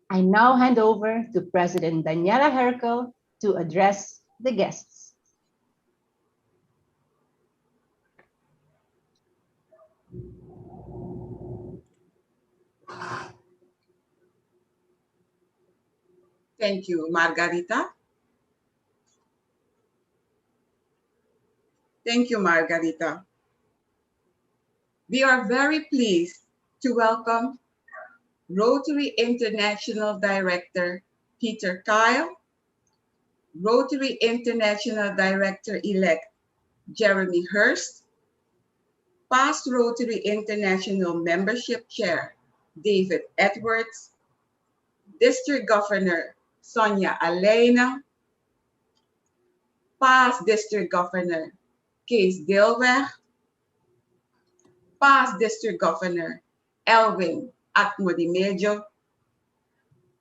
I now hand over to President Daniela Herkul to address the guests. Thank you, Margarita. Thank you, Margarita. We are very pleased to welcome Rotary International Director Peter Kyle, Rotary International Director-elect Jeremy Hurst, past Rotary International Membership Chair David Edwards, District Governor Sonia Alena, past District Governor Kees Deelweg, past District Governor Elwin Atmodimejo,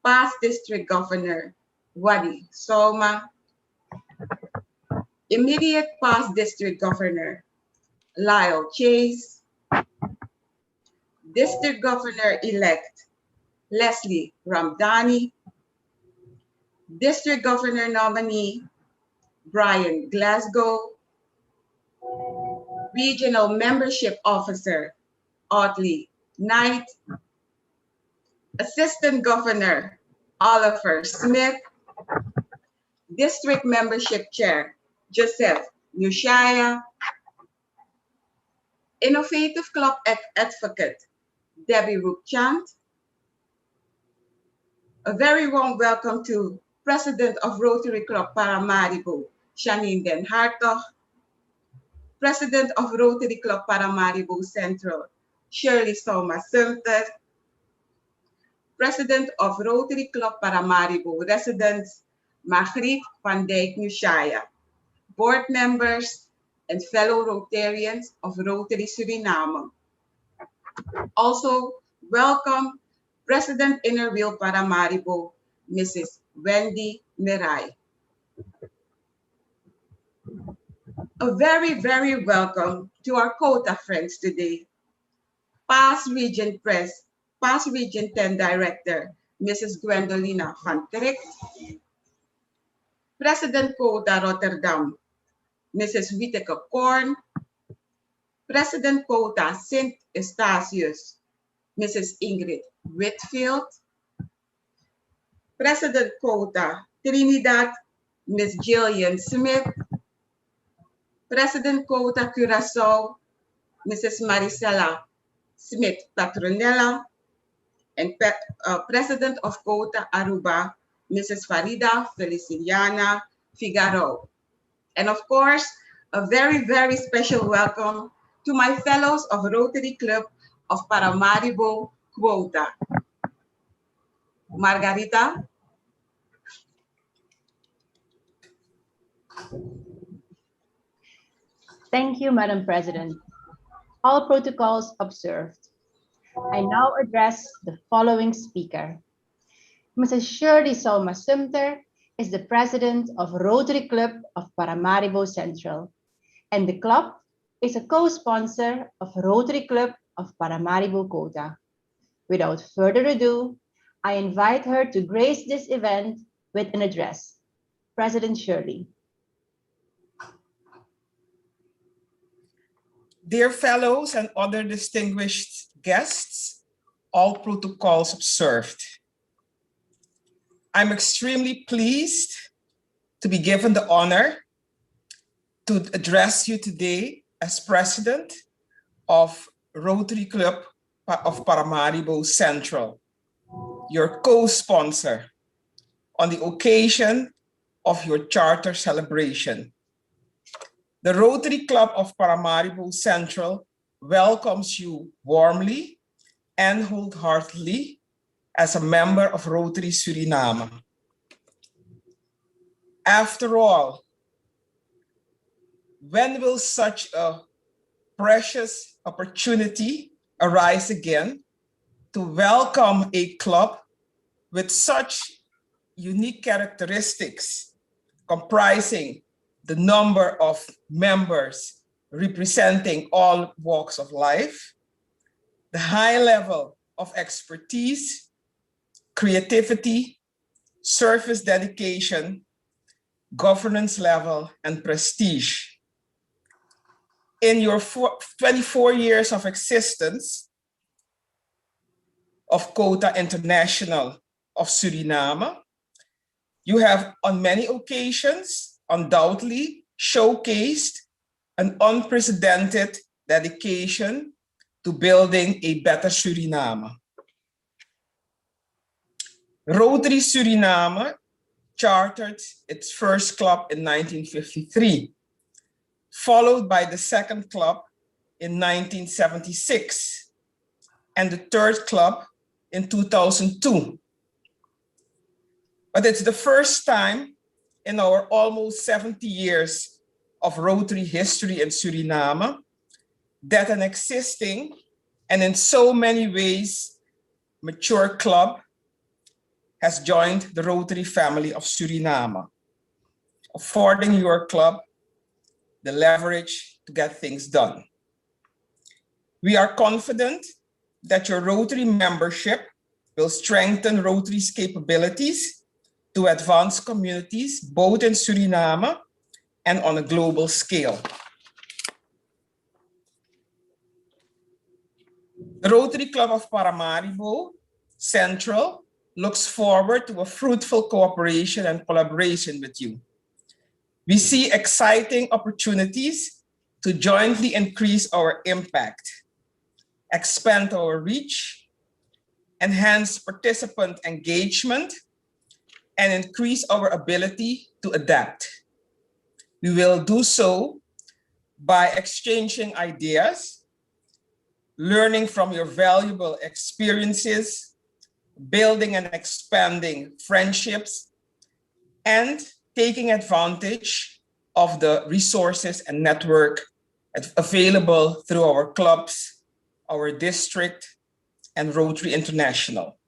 past District Governor Wadi Soma, immediate past District Governor Lyle Chase, District Governor-elect Leslie Ramdani, District Governor nominee Brian Glasgow, Regional Membership Officer Audley Knight, Assistant Governor Oliver Smith, District Membership Chair Joseph Nushaya, Innovative Club Advocate Debbie Rupchand. A very warm welcome to President of Rotary Club Paramaribo, Janine Den Hartog, President of Rotary Club Paramaribo Central, Shirley Soma Sumter, President of Rotary Club Paramaribo Residents, Margriet van Dijk Nushaya, board members and fellow Rotarians of Rotary Suriname. Also, welcome President Inner Wheel Paramaribo, Mrs. Wendy Mirai. A very, very welcome to our quota friends today. Past Region 10 Director, Mrs. Gwendolina van Trick. President Quota Rotterdam, Mrs. Wieteke Korn. President Quota Sint Eustatius, Mrs. Ingrid Whitfield. President Quota Trinidad, Ms. Jillian Smith. President Quota Curaçao, Mrs. Maricela Smith Patronella, and President of Quota Aruba, Mrs. Farida Feliciana Figaro. And of course, a very, very special welcome to my fellows of Rotary Club of Paramaribo Quota. Margarita. Thank you, Madam President. All protocols observed. I now address the following speaker. Mrs. Shirley Soma Sumter is the president of Rotary Club of Paramaribo Central, and the club is a co-sponsor of Rotary Club of Paramaribo Quota. Without further ado, I invite her to grace this event with an address. President Shirley. Dear fellows and other distinguished guests, all protocols observed. I'm extremely pleased to be given the honor to address you today as president of Rotary Club of Paramaribo Central, your co-sponsor on the occasion of your charter celebration. The Rotary Club of Paramaribo Central welcomes you warmly and wholeheartedly as a member of Rotary Suriname. After all, when will such a precious opportunity arise again to welcome a club with such unique characteristics, comprising the number of members representing all walks of life, the high level of expertise, creativity, service dedication, governance level, and prestige. In your 24 years of existence of Quota International of Suriname, you have on many occasions undoubtedly showcased an unprecedented dedication to building a better Suriname. Rotary Suriname chartered its first club in 1953, followed by the second club in 1976, and the third club in 2002. But it's the first time in our almost 70 years of Rotary history in Suriname that an existing and in so many ways mature club has joined the Rotary family of Suriname, affording your club the leverage to get things done. We are confident that your Rotary membership will strengthen Rotary's capabilities to advance communities both in Suriname and on a global scale. The Rotary Club of Paramaribo Central looks forward to a fruitful cooperation and collaboration with you. We see exciting opportunities to jointly increase our impact, expand our reach, enhance participant engagement, and increase our ability to adapt. We will do so by exchanging ideas, learning from your valuable experiences, building and expanding friendships, and taking advantage of the resources and network available through our clubs, our district, and Rotary International.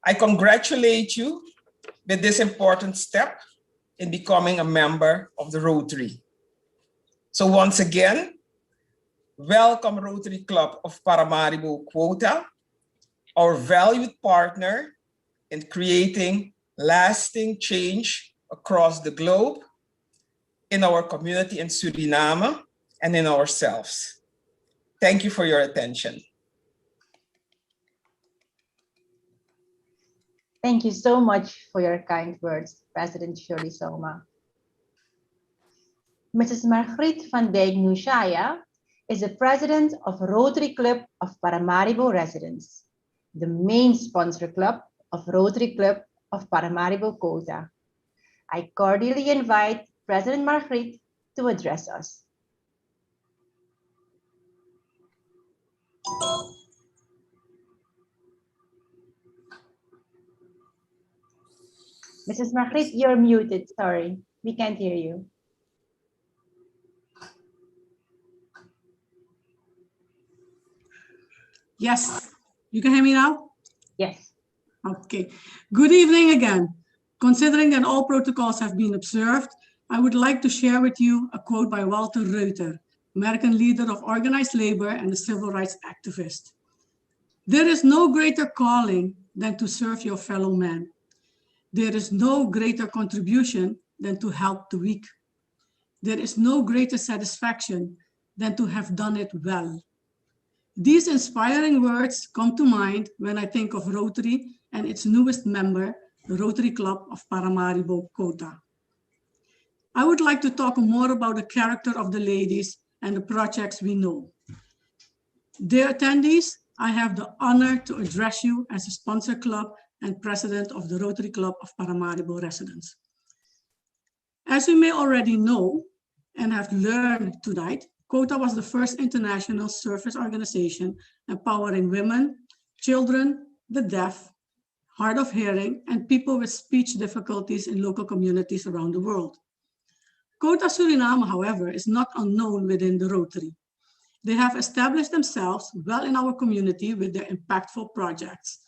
I congratulate you with this important step in becoming a member of the Rotary. So once again, welcome Rotary Club of Paramaribo Quota, our valued partner in creating lasting change across the globe, in our community in Suriname, and in ourselves. Thank you for your attention. Thank you so much for your kind words, President Shirley Soma. Mrs. Margriet van Dijk Nushaya is the president of Rotary Club of Paramaribo Residents, the main sponsor club of Rotary Club of Paramaribo Quota. I cordially invite President Margriet to address us. Mrs. Margriet, you're muted, sorry. We can't hear you. Yes, you can hear me now? Yes. Okay. Good evening again. Considering that all protocols have been observed, I would like to share with you a quote by Walter Reuter, American leader of organized labor and a civil rights activist. There is no greater calling than to serve your fellow man. There is no greater contribution than to help the weak. There is no greater satisfaction than to have done it well. These inspiring words come to mind when I think of Rotary and its newest member, the Rotary Club of Paramaribo Quota. I would like to talk more about the character of the ladies and the projects we know. Dear attendees, I have the honor to address you as a sponsor club and president of the Rotary Club of Paramaribo Residents. As you may already know and have learned tonight, Quota was the first international service organization empowering women, children, the deaf, hard of hearing, and people with speech difficulties in local communities around the world. Quota Suriname, however, is not unknown within the Rotary. They have established themselves well in our community with their impactful projects.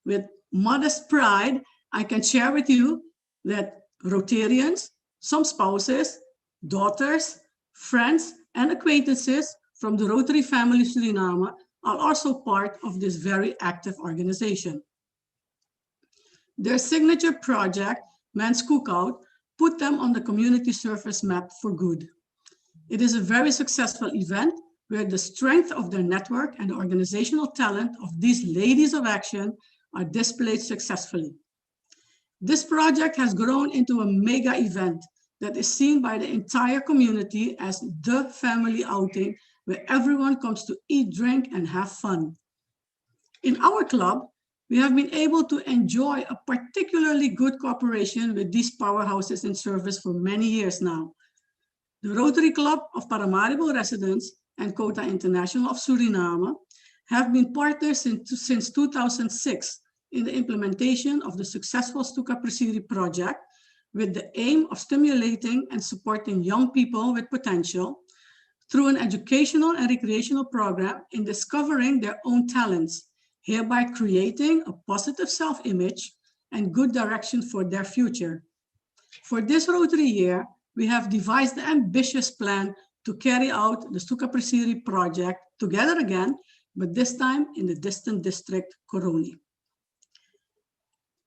With modest pride, I can share with you that Rotarians, some spouses, daughters, friends, and acquaintances from the Rotary family Suriname are also part of this very active organization. Their signature project, Men's Cookout, put them on the community service map for good. It is a very successful event where the strength of their network and the organizational talent of these ladies of action are displayed successfully. This project has grown into a mega event that is seen by the entire community as the family outing where everyone comes to eat, drink, and have fun. In our club, we have been able to enjoy a particularly good cooperation with these powerhouses in service for many years now. The Rotary Club of Paramaribo residents and Quota International of Suriname have been partners since 2006 in the implementation of the successful Stuka Presiri project with the aim of stimulating and supporting young people with potential through an educational and recreational program in discovering their own talents, hereby creating a positive self-image and good direction for their future. For this Rotary year, we have devised the ambitious plan to carry out the Stuka Presiri project together again, but this time in the distant district, Koroni.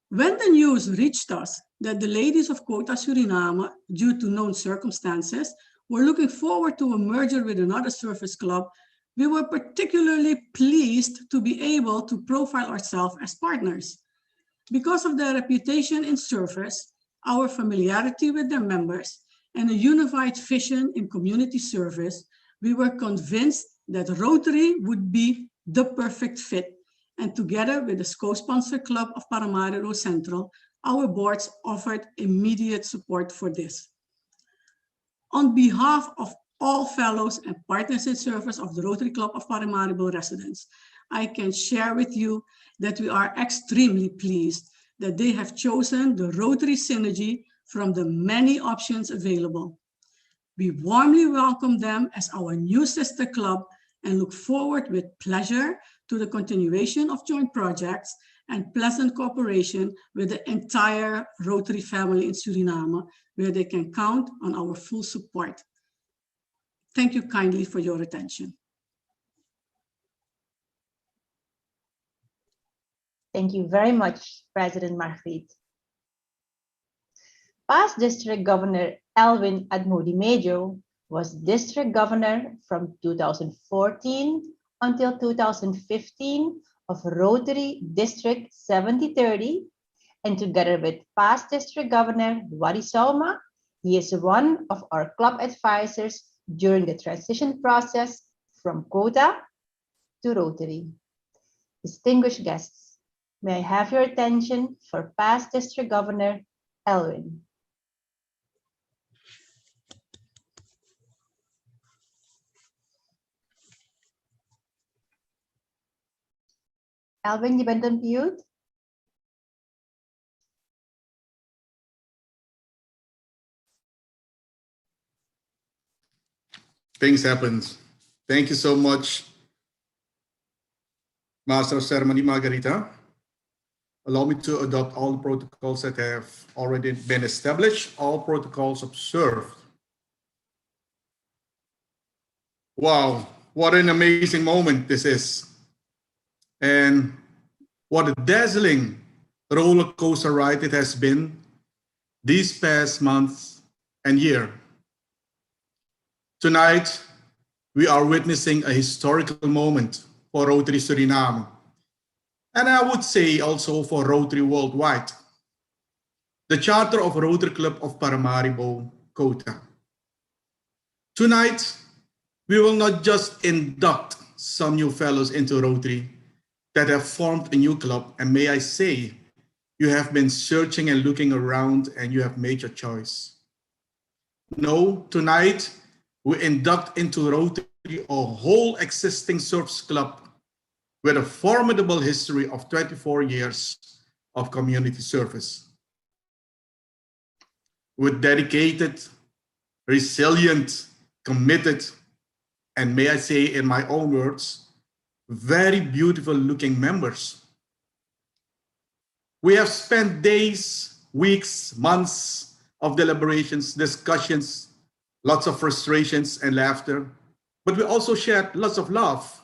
When the news reached us that the ladies of Quota Suriname, due to known circumstances, were looking forward to a merger with another service club, we were particularly pleased to be able to profile ourselves as partners. Because of their reputation in service, our familiarity with their members, and a unified vision in community service, we were convinced that Rotary would be the perfect fit. And together with the co-sponsor club of Paramaribo Central, our boards offered immediate support for this. On behalf of all fellows and partners in service of the Rotary Club of Paramaribo residents, I can share with you that we are extremely pleased that they have chosen the Rotary Synergy from the many options available. We warmly welcome them as our new sister club and look forward with pleasure to the continuation of joint projects and pleasant cooperation with the entire Rotary family in Suriname, where they can count on our full support. Thank you kindly for your attention. Thank you very much, President Margriet. Past District Governor Elwin Admodi-Mejo was District Governor from 2014 until 2015 of Rotary District 7030, and together with past District Governor Wari Sauma, he is one of our club advisors during the transition process from Quota to Rotary. Distinguished guests, may I have your attention for past District Governor Elwin. Elwin, je bent unmute. Things happen. Thank you so much, Master of Ceremony Margarita. Allow me to adopt all the protocols that have already been established, all protocols observed. Wow, what an amazing moment this is. And what a dazzling roller coaster ride it has been these past months and year. Tonight, we are witnessing a historical moment for Rotary Suriname, and I would say also for Rotary worldwide. The Charter of Rotary Club of Paramaribo Quota. Tonight, we will not just induct some new fellows into Rotary that have formed a new club, and may I say, you have been searching and looking around and you have made your choice. No, tonight, we induct into Rotary a whole existing service club with a formidable history of 24 years of community service. With dedicated, resilient, committed, and may I say in my own words, very beautiful looking members. We have spent days, weeks, months of deliberations, discussions, lots of frustrations and laughter, but we also shared lots of love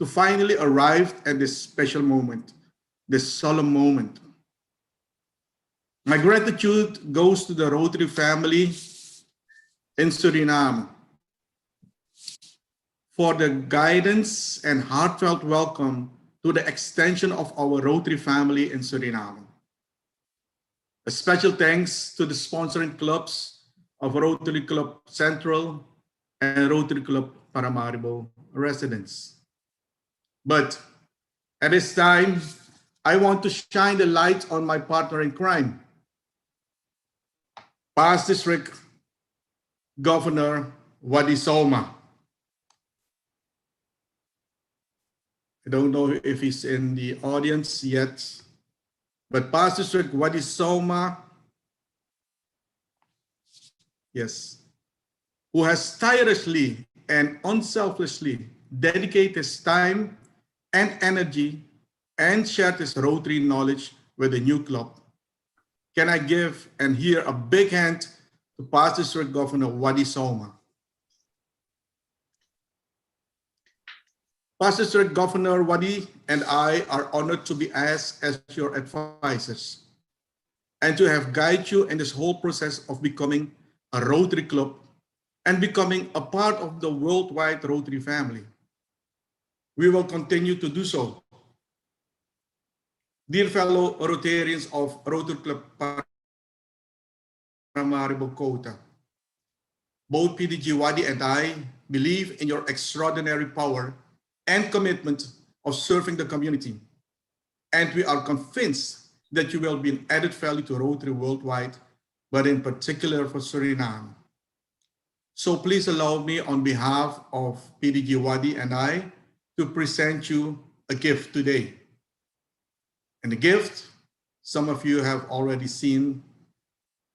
to finally arrive at this special moment, this solemn moment. My gratitude goes to the Rotary family in Suriname for the guidance and heartfelt welcome to the extension of our Rotary family in Suriname. A special thanks to the sponsoring clubs of Rotary Club Central and Rotary Club Paramaribo residents. But at this time, I want to shine the light on my partner in crime, Past District Governor Wadi Soma. I don't know if he's in the audience yet, but Past District Wadi Soma, yes, who has tirelessly and unselfishly dedicated his time and energy and shared his Rotary knowledge with the new club. Can I give and hear a big hand to Past District Governor Wadi Soma? Past District Governor Wadi and I are honored to be asked as your advisors and to have guided you in this whole process of becoming a Rotary club and becoming a part of the worldwide Rotary family. We will continue to do so. Dear fellow Rotarians of Rotary Club Paramaribo Quota, both PDG Wadi and I believe in your extraordinary power and commitment of serving the community. And we are convinced that you will be an added value to Rotary worldwide, but in particular for Suriname. So please allow me on behalf of PDG Wadi and I to present you a gift today. And the gift, some of you have already seen.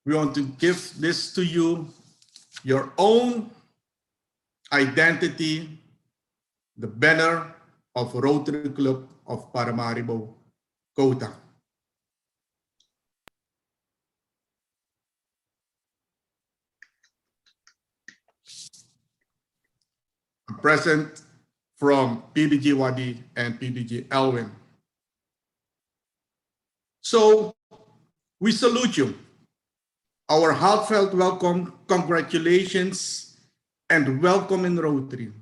We want to give this to you, your own identity, the banner of Rotary Club of Paramaribo Quota. A present from PDG Wadi and PDG Elwin. So we salute you. Our heartfelt welcome, congratulations, and welcome in Rotary.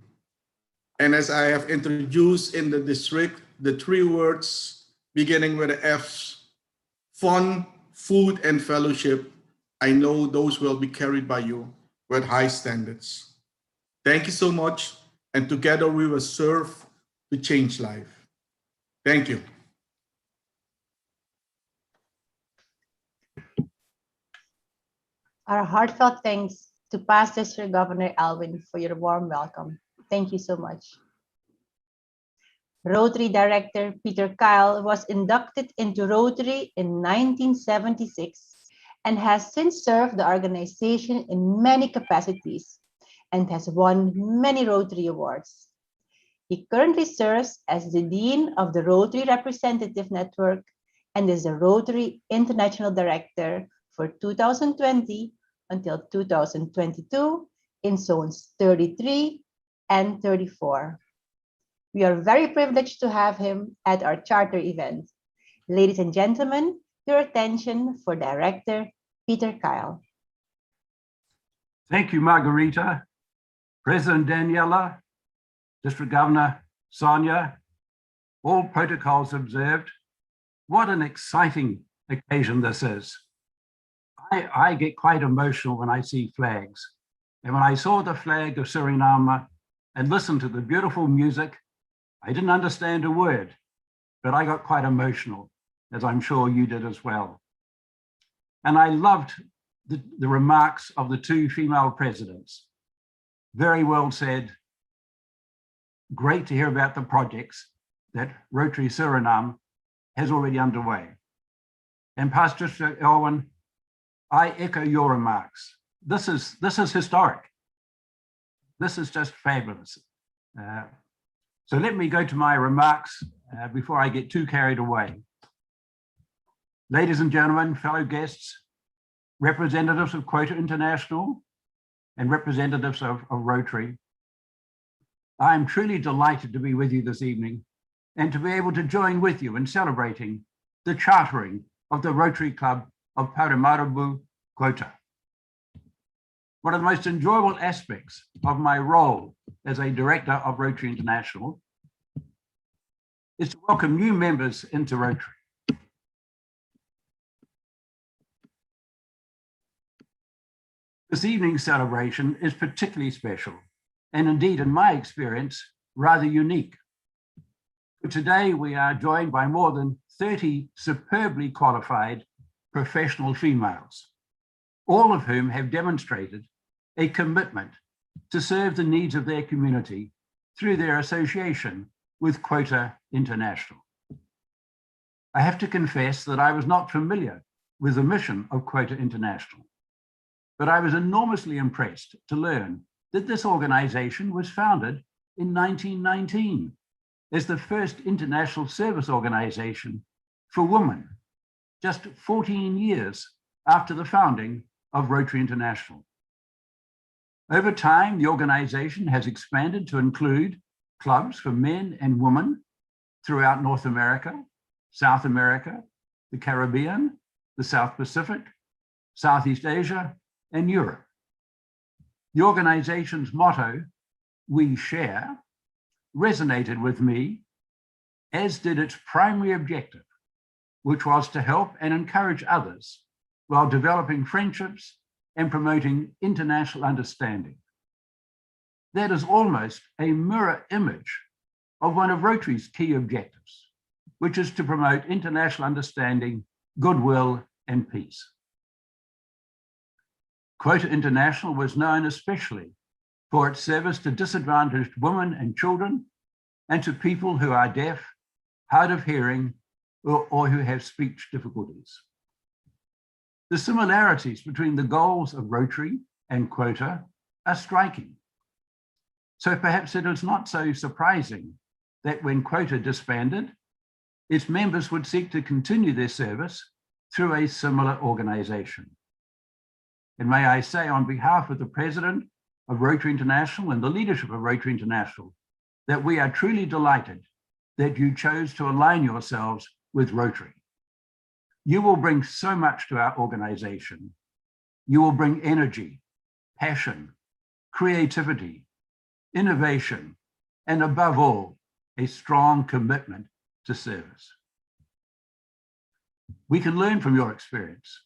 And as I have introduced in the district, the three words beginning with the F's, fun, food, and fellowship, I know those will be carried by you with high standards. Thank you so much, and together we will serve to change life. Thank you. Our heartfelt thanks to Past District Governor Alvin for your warm welcome. Thank you so much. Rotary Director Peter Kyle was inducted into Rotary in 1976 and has since served the organization in many capacities and has won many Rotary awards. He currently serves as the Dean of the Rotary Representative Network and is the Rotary International Director for 2020 until 2022 in zones 33 and 34. We are very privileged to have him at our charter event. Ladies and gentlemen, your attention for Director Peter Kyle. Thank you, Margarita. President Daniela, District Governor Sonia, all protocols observed. What an exciting occasion this is. I get quite emotional when I see flags. And when I saw the flag of Suriname and listened to the beautiful music, I didn't understand a word, but I got quite emotional, as I'm sure you did as well. And I loved the remarks of the two female presidents. Very well said. Great to hear about the projects that Rotary Suriname has already underway. And Pastor Elwin, I echo your remarks. This is historic. This is just fabulous. So let me go to my remarks before I get too carried away. Ladies and gentlemen, fellow guests, representatives of Quota International and representatives of Rotary, I am truly delighted to be with you this evening and to be able to join with you in celebrating the chartering of the Rotary Club of Paramaribo Quota. One of the most enjoyable aspects of my role as a director of Rotary International is to welcome new members into Rotary. This evening's celebration is particularly special, and indeed, in my experience, rather unique. But today, we are joined by more than 30 superbly qualified professional females, all of whom have demonstrated a commitment to serve the needs of their community through their association with Quota International. I have to confess that I was not familiar with the mission of Quota International, but I was enormously impressed to learn that this organization was founded in 1919 as the first international service organization for women, just 14 years after the founding of Rotary International. Over time, the organization has expanded to include clubs for men and women throughout North America, South America, the Caribbean, the South Pacific, Southeast Asia, and Europe. The organization's motto, "We Share," resonated with me, as did its primary objective, which was to help and encourage others while developing friendships and promoting international understanding. That is almost a mirror image of one of Rotary's key objectives, which is to promote international understanding, goodwill, and peace. Quota International was known especially for its service to disadvantaged women and children and to people who are deaf, hard of hearing, or who have speech difficulties. The similarities between the goals of Rotary and Quota are striking. So perhaps it is not so surprising that when Quota disbanded, its members would seek to continue their service through a similar organization. And may I say, on behalf of the President of Rotary International and the leadership of Rotary International, that we are truly delighted that you chose to align yourselves with Rotary. You will bring so much to our organization. You will bring energy, passion, creativity, innovation, and above all, a strong commitment to service. We can learn from your experience.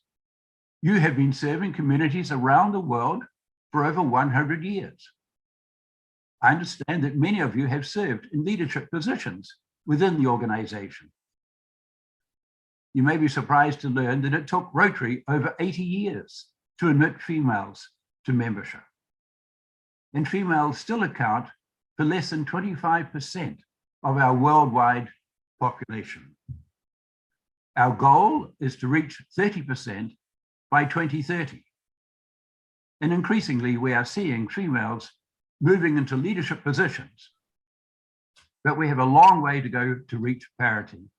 You have been serving communities around the world for over 100 years. I understand that many of you have served in leadership positions within the organization. You may be surprised to learn that it took Rotary over 80 years to admit females to membership. And females still account for less than 25% of our worldwide population. Our goal is to reach 30% by 2030. And increasingly, we are seeing females moving into leadership positions. But we have a long way to go to reach parity,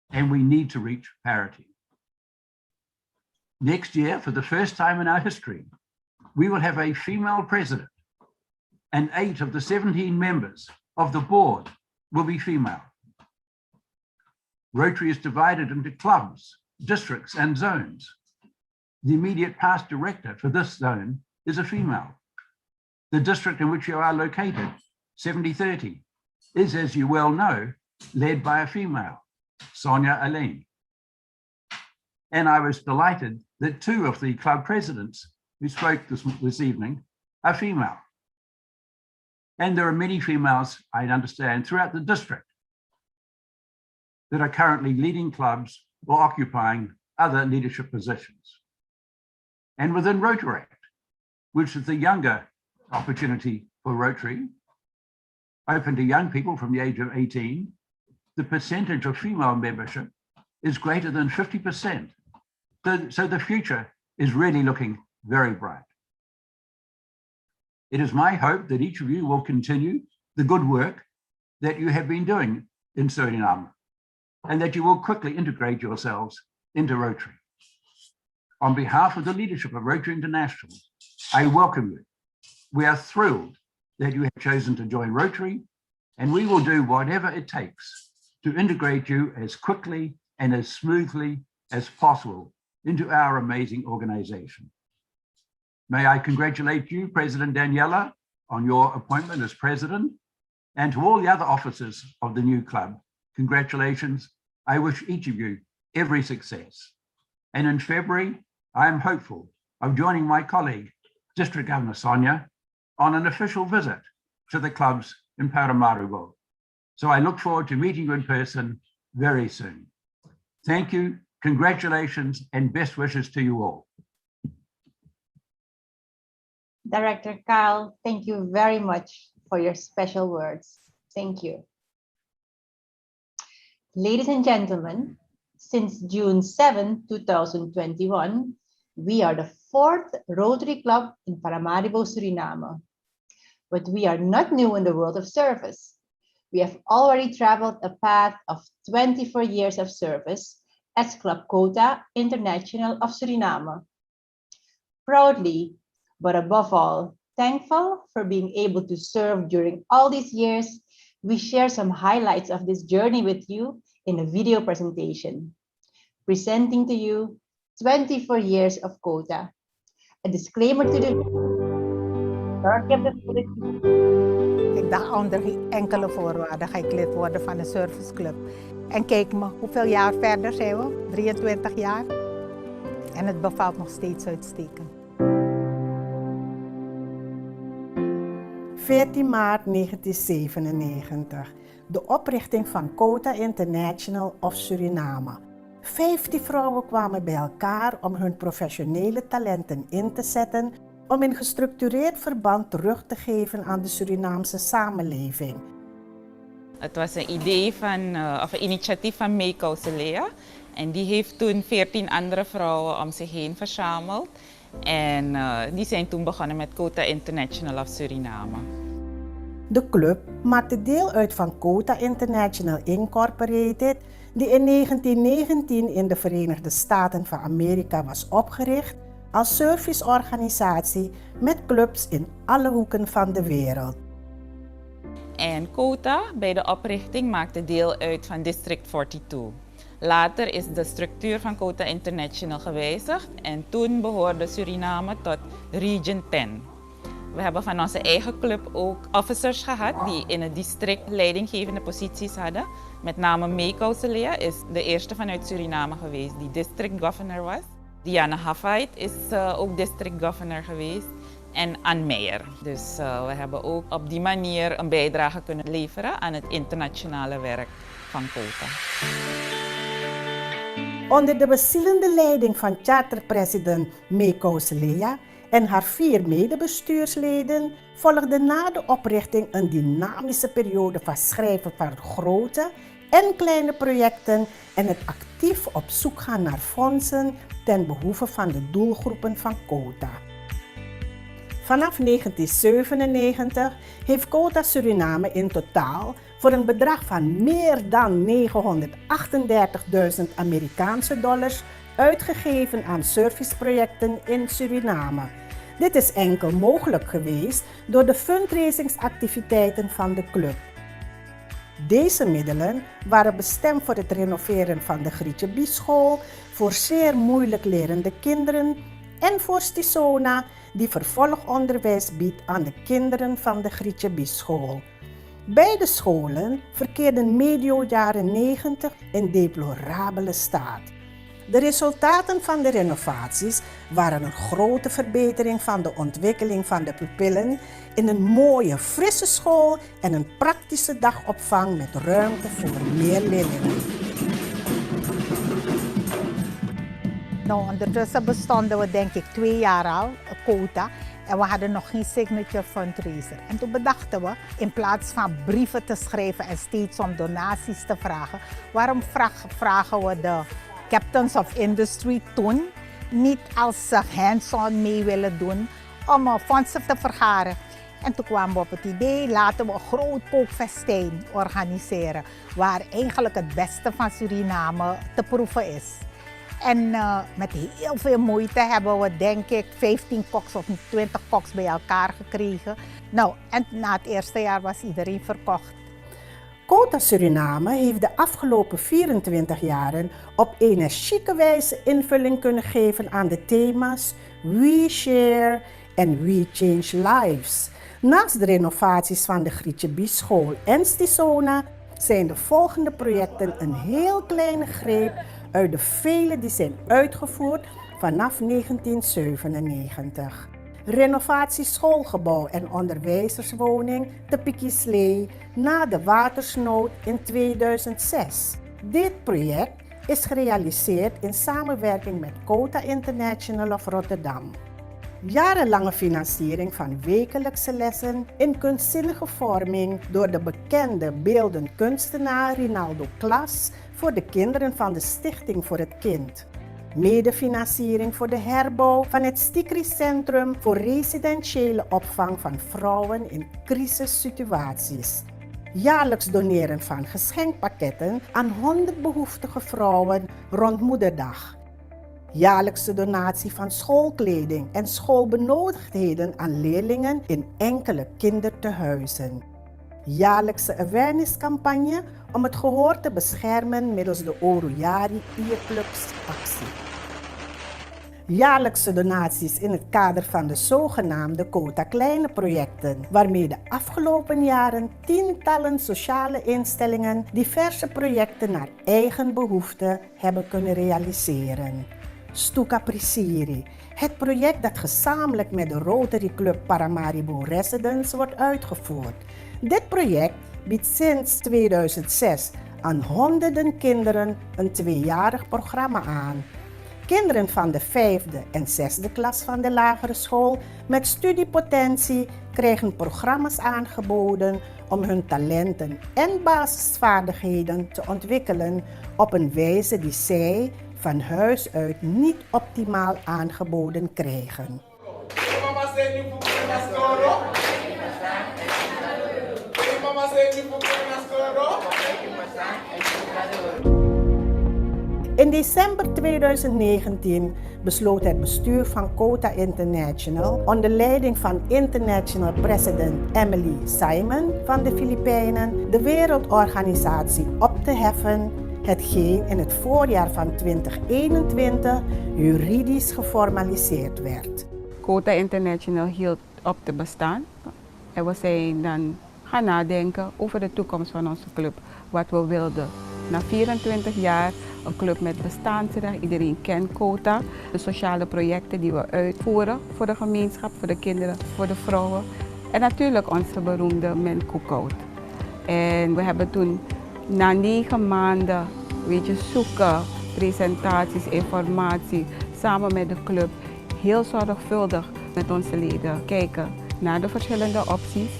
and we need to reach parity. Next year, for the first time in our history, we will have a female president, and 8 of the 17 members of the board will be female. Rotary is divided into clubs, districts, and zones. The immediate past director for this zone is a female. The district in which you are located, 7030, is, as you well know, led by a female, Sonia Alain. And I was delighted that 2 of the club presidents who spoke this evening are female. And there are many females, I understand, throughout the district that are currently leading clubs or occupying other leadership positions. And within Rotary, which is the younger opportunity for Rotary, open to young people from the age of 18, the percentage of female membership is greater than 50%. So the future is really looking very bright. It is my hope that each of you will continue the good work that you have been doing in Suriname, and that you will quickly integrate yourselves into Rotary. On behalf of the leadership of Rotary International, I welcome you. We are thrilled that you have chosen to join Rotary and we will do whatever it takes to integrate you as quickly and as smoothly as possible into our amazing organization. May I congratulate you, President Daniela, on your appointment as president, and to all the other officers of the new club. Congratulations. I wish each of you every success. And in February, I am hopeful of joining my colleague, District Governor Sonia, on an official visit to the clubs in Paramaribo. So I look forward to meeting you in person very soon. Thank you, congratulations, and best wishes to you all. Director Kyle, thank you very much for your special words. Thank you. Ladies and gentlemen, since June 7, 2021, we are the 4th Rotary Club in Paramaribo, Suriname. But we are not new in the world of service. We have already traveled a path of 24 years of service as Club Quota International of Suriname. Proudly, but above all, thankful for being able to serve during all these years, we share some highlights of this journey with you in a video presentation, presenting to you 24 years of Quota. A disclaimer to the Ik dacht onder geen enkele voorwaarde ga ik lid worden van een serviceclub. En kijk me, hoeveel jaar verder zijn we? 23 jaar. En het bevalt nog steeds uitstekend. 14 maart 1997. De oprichting van Quota International of Suriname. 15 vrouwen kwamen bij elkaar om hun professionele talenten in te zetten om in gestructureerd verband terug te geven aan de Surinaamse samenleving. Het was een idee of een initiatief van Lea. En die heeft toen 14 andere vrouwen om zich heen verzameld. En die zijn toen begonnen met Quota International of Suriname. De club maakte deel uit van Quota International Incorporated, die in 1919 in de Verenigde Staten van Amerika was opgericht als serviceorganisatie met clubs in alle hoeken van de wereld. En Quota bij de oprichting maakte deel uit van District 42. Later is de structuur van Quota International gewijzigd en toen behoorde Suriname tot Region 10. We hebben van onze eigen club ook officers gehad die in het district leidinggevende posities hadden. Met name Lea is de eerste vanuit Suriname geweest die district governor was. Diana Hafait is ook district governor geweest. En Ann Meijer. Dus we hebben ook op die manier een bijdrage kunnen leveren aan het internationale werk van Quota. Onder de bezielende leiding van charterpresident Lea en haar 4 medebestuursleden volgde na de oprichting een dynamische periode van schrijven van grote en kleine projecten en het actief op zoek gaan naar fondsen ten behoeve van de doelgroepen van Quota. Vanaf 1997 heeft Quota Suriname in totaal voor een bedrag van meer dan 938.000 Amerikaanse dollars uitgegeven aan serviceprojecten in Suriname. Dit is enkel mogelijk geweest door de fundraisingsactiviteiten van de club. Deze middelen waren bestemd voor het renoveren van de Grietje Bieschool, voor zeer moeilijk lerende kinderen en voor Stisona, die vervolgonderwijs biedt aan de kinderen van de Grietje Bieschool. Beide scholen verkeerden medio jaren 90 in deplorabele staat. De resultaten van de renovaties waren een grote verbetering van de ontwikkeling van de pupillen in een mooie, frisse school en een praktische dagopvang met ruimte voor meer leerlingen. Nou, ondertussen bestonden we denk ik 2 jaar al, Quota, en we hadden nog geen signature fundraiser. En toen bedachten we, in plaats van brieven te schrijven en steeds om donaties te vragen, waarom vragen we de captains of industry toen niet als ze hands-on mee willen doen om fondsen te vergaren. En toen kwamen we op het idee, laten we een groot kookfestijn organiseren waar eigenlijk het beste van Suriname te proeven is. En met heel veel moeite hebben we denk ik 15 koks of 20 koks bij elkaar gekregen. Nou, en na het eerste jaar was iedereen verkocht. Quota Suriname heeft de afgelopen 24 jaren op energieke wijze invulling kunnen geven aan de thema's We Share en We Change Lives. Naast de renovaties van de Grietje Bieschool en Stisona zijn de volgende projecten een heel kleine greep uit de vele die zijn uitgevoerd vanaf 1997. Renovatie schoolgebouw en onderwijzerswoning te Pikislee na de watersnood in 2006. Dit project is gerealiseerd in samenwerking met Quota International of Rotterdam. Jarenlange financiering van wekelijkse lessen in kunstzinnige vorming door de bekende beeldend kunstenaar Rinaldo Klas voor de kinderen van de Stichting voor het Kind. Medefinanciering voor de herbouw van het Stikri-centrum voor residentiële opvang van vrouwen in crisissituaties. Jaarlijks doneren van geschenkpakketten aan 100 behoeftige vrouwen rond Moederdag. Jaarlijkse donatie van schoolkleding en schoolbenodigdheden aan leerlingen in enkele kindertehuizen. Jaarlijkse awarenesscampagne om het gehoor te beschermen middels de Oruyari Earplugs actie. Jaarlijkse donaties in het kader van de zogenaamde Quota Kleine projecten, waarmee de afgelopen jaren tientallen sociale instellingen diverse projecten naar eigen behoeften hebben kunnen realiseren. Stuka Prisiri, het project dat gezamenlijk met de Rotary Club Paramaribo Residence wordt uitgevoerd. Dit project biedt sinds 2006 aan honderden kinderen een tweejarig programma aan. Kinderen van de 5e en 6e klas van de lagere school met studiepotentie krijgen programma's aangeboden om hun talenten en basisvaardigheden te ontwikkelen op een wijze die zij van huis uit niet optimaal aangeboden krijgen. In december 2019 besloot het bestuur van Quota International onder leiding van International President Emily Simon van de Filipijnen de wereldorganisatie op te heffen, hetgeen in het voorjaar van 2021 juridisch geformaliseerd werd. Quota International hield op te bestaan en we zijn dan gaan nadenken over de toekomst van onze club, wat we wilden. Na 24 jaar een club met bestaansrecht, iedereen kent Quota. De sociale projecten die we uitvoeren voor de gemeenschap, voor de kinderen, voor de vrouwen. En natuurlijk onze beroemde Men Cookout. En we hebben toen na 9 maanden zoeken, presentaties, informatie, samen met de club heel zorgvuldig met onze leden kijken naar de verschillende opties.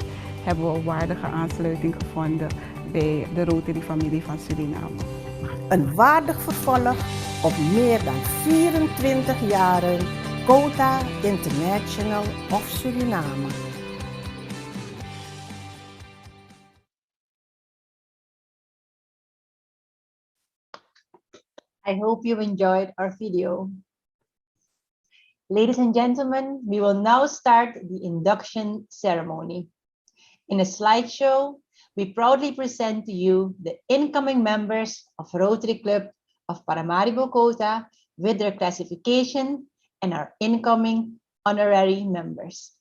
Hebben we een waardige aansluiting gevonden bij de Rotary-familie van Suriname. Een waardig vervolg op meer dan 24 jaren Quota International of Suriname. I hope you enjoyed our video. Ladies and gentlemen, we will now start the induction ceremony. In a slideshow, we proudly present to you the incoming members of Rotary Club of Paramaribo Quota with their classification and our incoming honorary members.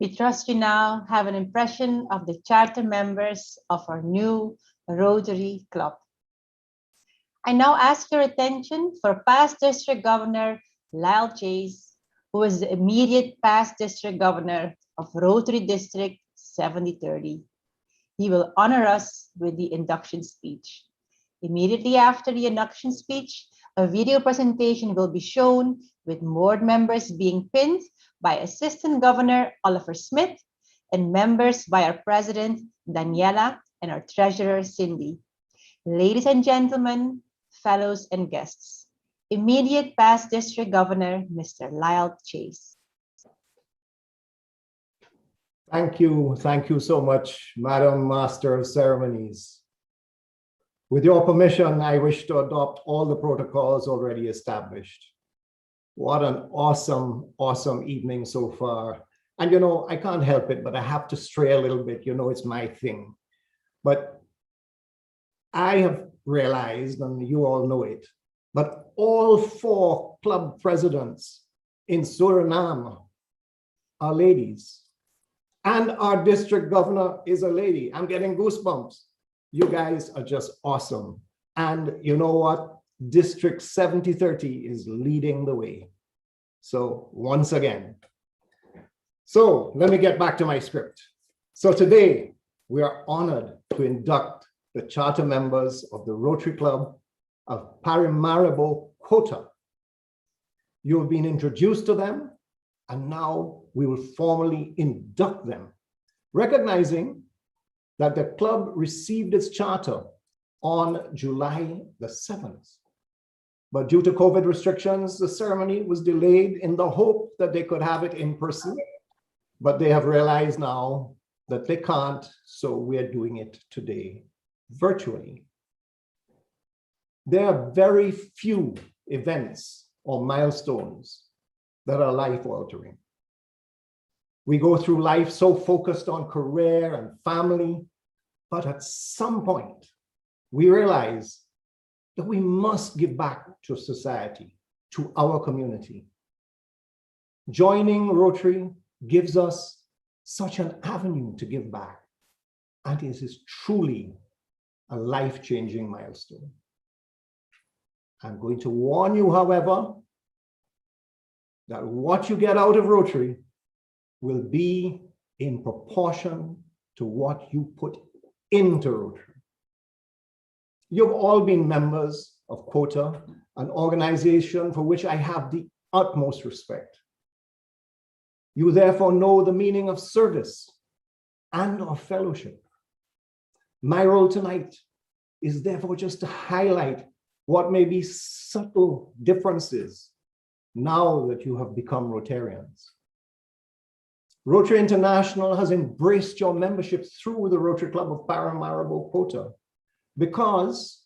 We trust you now have an impression of the charter members of our new Rotary Club. I now ask your attention for past District Governor Lyle Chase, who is the immediate past District Governor of Rotary District 7030. He will honor us with the induction speech. Immediately after the induction speech, a video presentation will be shown with board members being pinned by Assistant Governor Oliver Smith and members by our President Daniela and our Treasurer Cindy. Ladies and gentlemen, fellows and guests, immediate past District Governor Mr. Lyle Chase. Thank you so much, Madam Master of Ceremonies. With your permission, I wish to adopt all the protocols already established. What an awesome, awesome evening so far. And you know, I can't help it, but I have to stray a little bit. You know, it's my thing. But I have realized, and you all know it, but all 4 club presidents in Suriname are ladies. And our district governor is a lady. I'm getting goosebumps. You guys are just awesome. And you know what? District 7030 is leading the way. So once again. So let me get back to my script. So today we are honored to induct the charter members of the Rotary Club of Paramaribo Quota. You have been introduced to them, and now we will formally induct them, recognizing that the club received its charter on July the 7th. But due to COVID restrictions, the ceremony was delayed in the hope that they could have it in person, but they have realized now that they can't, so we're doing it today virtually. There are very few events or milestones that are life-altering. We go through life so focused on career and family, but at some point, we realize that we must give back to society, to our community. Joining Rotary gives us such an avenue to give back, and it is truly a life-changing milestone. I'm going to warn you, however, that what you get out of Rotary will be in proportion to what you put into Rotary. You've all been members of Quota, an organization for which I have the utmost respect. You therefore know the meaning of service and of fellowship. My role tonight is therefore just to highlight what may be subtle differences now that you have become Rotarians. Rotary International has embraced your membership through the Rotary Club of Paramaribo Quota because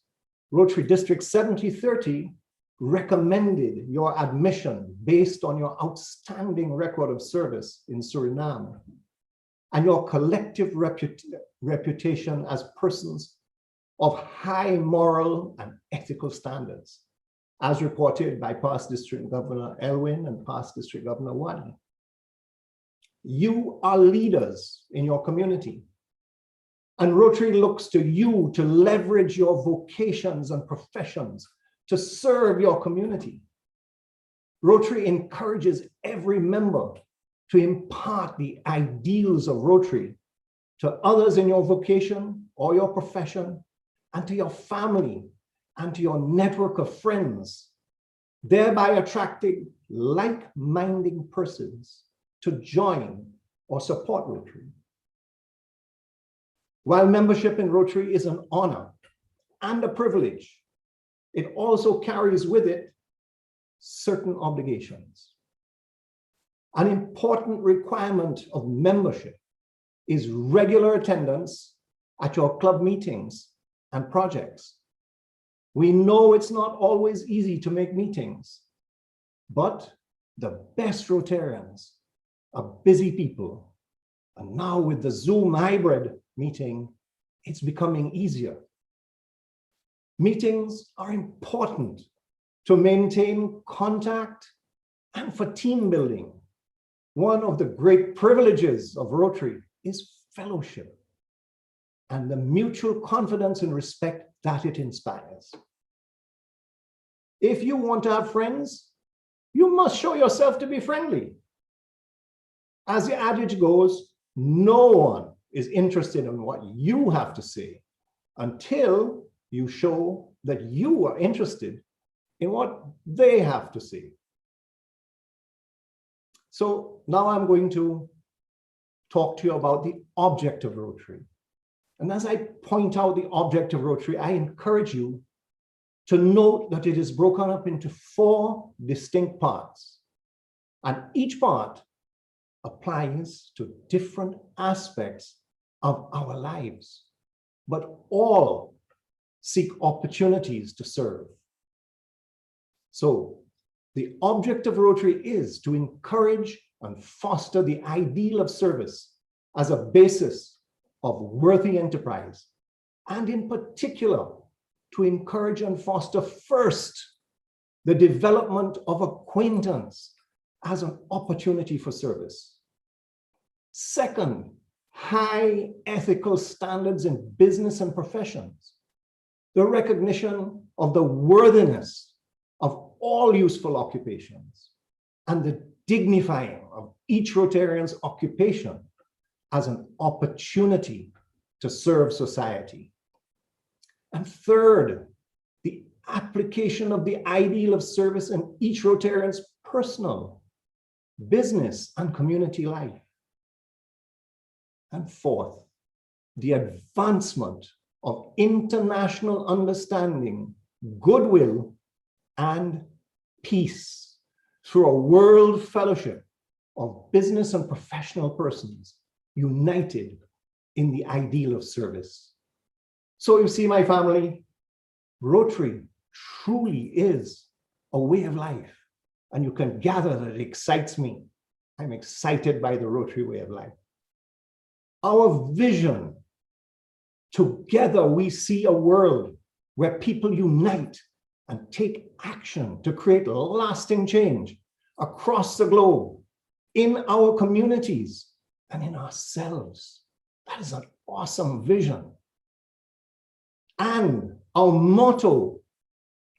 Rotary District 7030 recommended your admission based on your outstanding record of service in Suriname and your collective reputation as persons of high moral and ethical standards, as reported by past District Governor Elwin and past District Governor Wadi. You are leaders in your community, and Rotary looks to you to leverage your vocations and professions to serve your community. Rotary encourages every member to impart the ideals of Rotary to others in your vocation or your profession, and to your family and to your network of friends, thereby attracting like-minded persons to join or support Rotary. While membership in Rotary is an honor and a privilege, it also carries with it certain obligations. An important requirement of membership is regular attendance at your club meetings and projects. We know it's not always easy to make meetings, but the best Rotarians are busy people. And now with the Zoom hybrid meeting, it's becoming easier. Meetings are important to maintain contact and for team building. one of the great privileges of Rotary is fellowship and the mutual confidence and respect that it inspires. If you want to have friends, you must show yourself to be friendly. As the adage goes, no one is interested in what you have to say until you show that you are interested in what they have to say. So now I'm going to talk to you about the object of Rotary. And as I point out the object of Rotary, I encourage you to note that it is broken up into 4 distinct parts. And each part applies to different aspects of our lives, but all seek opportunities to serve. So the object of Rotary is to encourage and foster the ideal of service as a basis of worthy enterprise, and in particular, to encourage and foster first the development of acquaintance as an opportunity for service. Second, high ethical standards in business and professions, the recognition of the worthiness of all useful occupations, and the dignifying of each Rotarian's occupation as an opportunity to serve society. And third, the application of the ideal of service in each Rotarian's personal, business, and community life. And fourth, the advancement of international understanding, goodwill, and peace through a world fellowship of business and professional persons united in the ideal of service. So you see, my family, Rotary truly is a way of life. And you can gather that it excites me. I'm excited by the Rotary way of life. Our vision, together we see a world where people unite and take action to create lasting change across the globe, in our communities, and in ourselves. That is an awesome vision. And our motto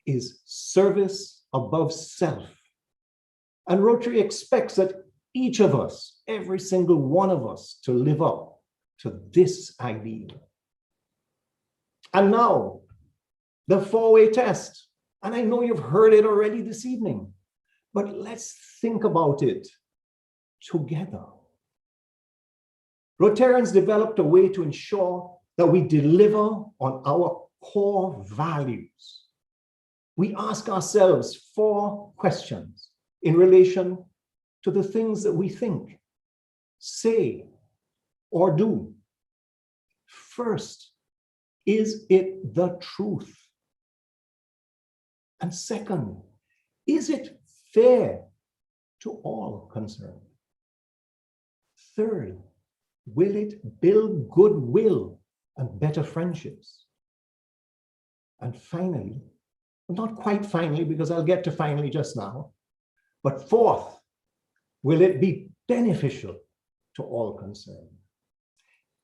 is service above self. And Rotary expects that each of us, every single one of us, to live up to this ideal. And now, the 4-way test. And I know you've heard it already this evening, but let's think about it together. Rotarians developed a way to ensure that we deliver on our core values. We ask ourselves 4 questions in relation to the things that we think, say, or do. First, is it the truth? And second, is it fair to all concerned? Third, will it build goodwill and better friendships? And finally, not quite finally, because I'll get to finally just now, but fourth, will it be beneficial to all concerned?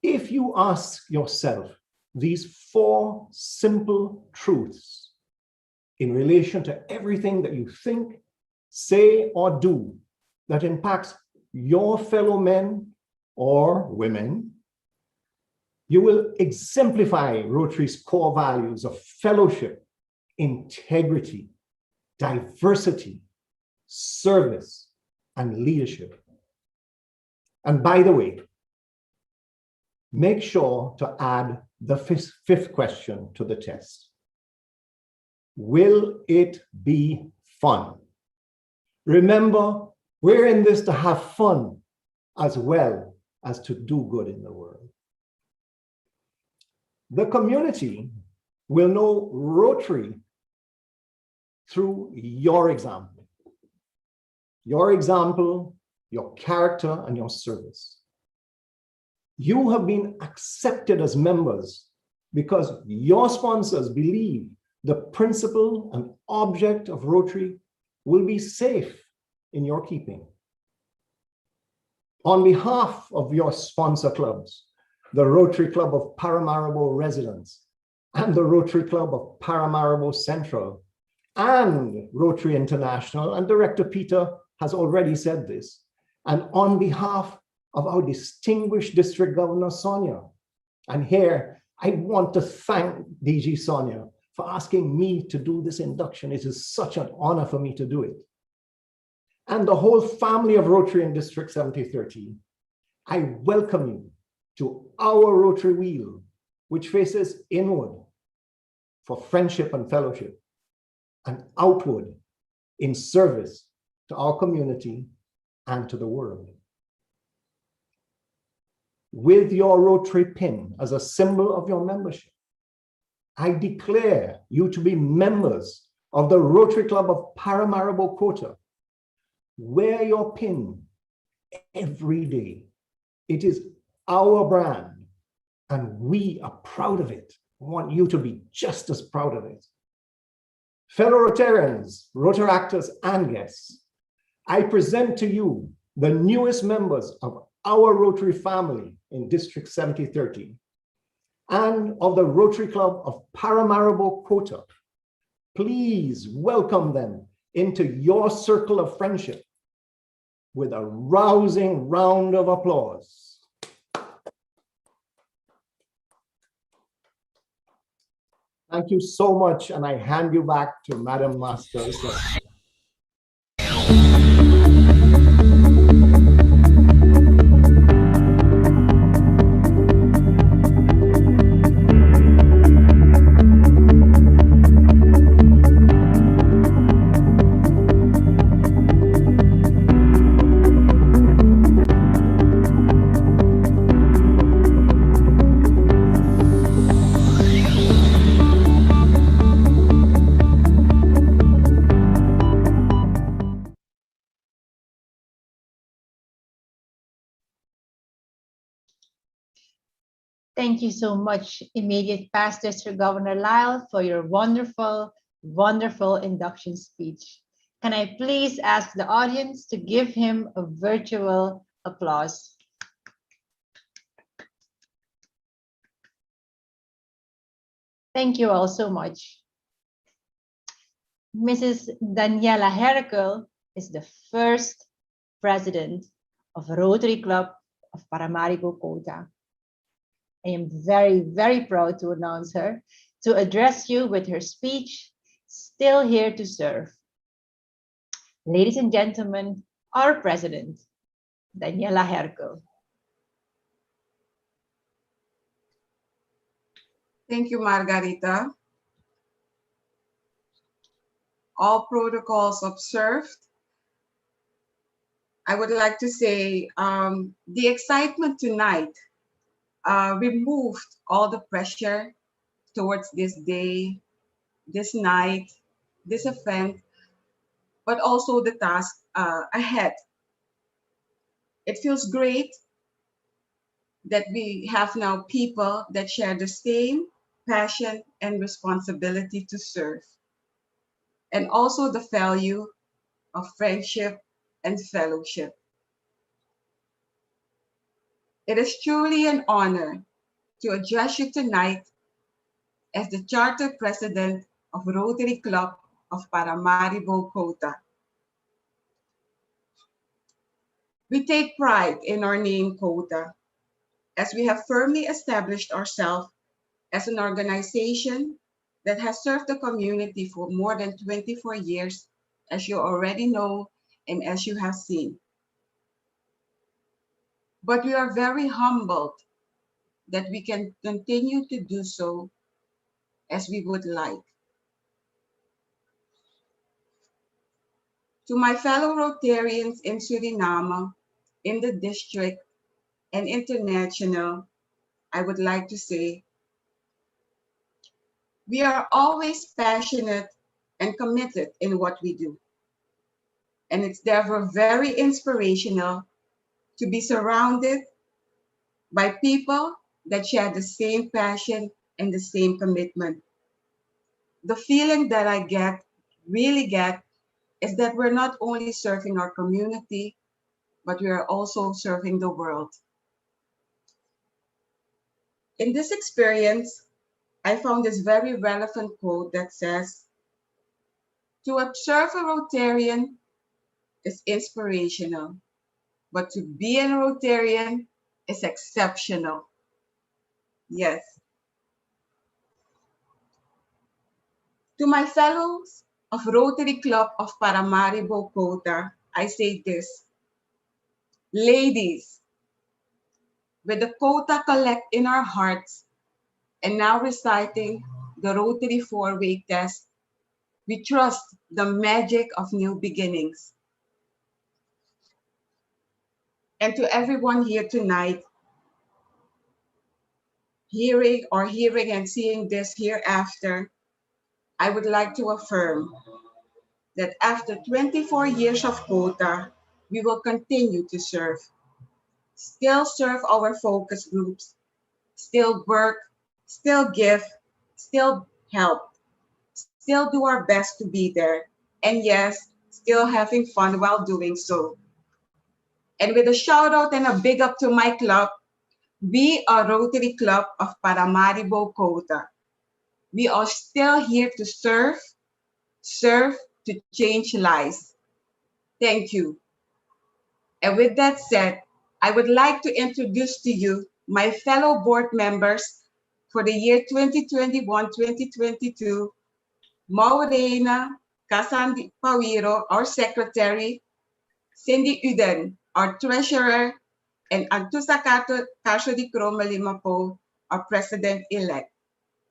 If you ask yourself these 4 simple truths in relation to everything that you think, say, or do that impacts your fellow men or women, you will exemplify Rotary's core values of fellowship, integrity, diversity, service, and leadership. And by the way, make sure to add the fifth question to the test. Will it be fun? Remember, we're in this to have fun as well as to do good in the world. The community will know Rotary through your example. Your example, your character, and your service. You have been accepted as members because your sponsors believe the principle and object of Rotary will be safe in your keeping. On behalf of your sponsor clubs, the Rotary Club of Paramaribo Residents and the Rotary Club of Paramaribo Central and Rotary International, and Director Peter has already said this, and on behalf of our distinguished District Governor Sonia, and here I want to thank DG Sonia for asking me to do this induction. It is such an honor for me to do it. And the whole family of Rotary in District 7030, I welcome you to our Rotary wheel, which faces inward for friendship and fellowship, and outward in service to our community and to the world. With your Rotary pin as a symbol of your membership, I declare you to be members of the Rotary Club of Paramaribo Quota. Wear your pin every day. It is our brand, and we are proud of it. I want you to be just as proud of it. Fellow Rotarians, Rotaractors, and guests, I present to you the newest members of our Rotary family in District 7030 and of the Rotary Club of Paramaribo Quota. Please welcome them into your circle of friendship with a rousing round of applause. Thank you so much, and I hand you back to Madam Master. Thank you so much, immediate past District Governor Lyle, for your wonderful, wonderful induction speech. Can I please ask the audience to give him a virtual applause? Thank you all so much. Mrs. Daniela Herkul is the first president of Rotary Club of Paramaribo Quota. I am very, very proud to announce her to address you with her speech, Still Here to Serve. Ladies and gentlemen, our president, Daniela Herkul. Thank you, Margarita. All protocols observed. I would like to say the excitement tonight removed all the pressure towards this day, this night, this event, but also the task ahead. It feels great that we have now people that share the same passion and responsibility to serve, and also the value of friendship and fellowship. It is truly an honor to address you tonight as the Charter President of Rotary Club of Paramaribo Quota. We take pride in our name, Quota, as we have firmly established ourselves as an organization that has served the community for more than 24 years, as you already know and as you have seen. But we are very humbled that we can continue to do so as we would like. To my fellow Rotarians in Suriname, in the district, and international, I would like to say, we are always passionate and committed in what we do. And it's therefore very inspirational to be surrounded by people that share the same passion and the same commitment. The feeling that I really get, is that we're not only serving our community, but we are also serving the world. In this experience, I found this very relevant quote that says, "To observe a Rotarian is inspirational, but to be a Rotarian is exceptional." Yes. To my fellows of Rotary Club of Paramaribo Quota, I say this. Ladies, with the quota collect in our hearts and now reciting the Rotary four-way test, we trust the magic of new beginnings. And to everyone here tonight, hearing and seeing this hereafter, I would like to affirm that after 24 years of quota, we will continue to serve, still serve our focus groups, still work, still give, still help, still do our best to be there, and yes, still having fun while doing so. And with a shout out and a big up to my club, we are Rotary Club of Paramaribo Quota. We are still here to serve to change lives. Thank you. And with that said, I would like to introduce to you my fellow board members for the year 2021-2022, Maureen Kasandi Pawiro, our secretary, Cindy Uden, our treasurer, and Antusakato Kashodi Kromalimapo, our president-elect.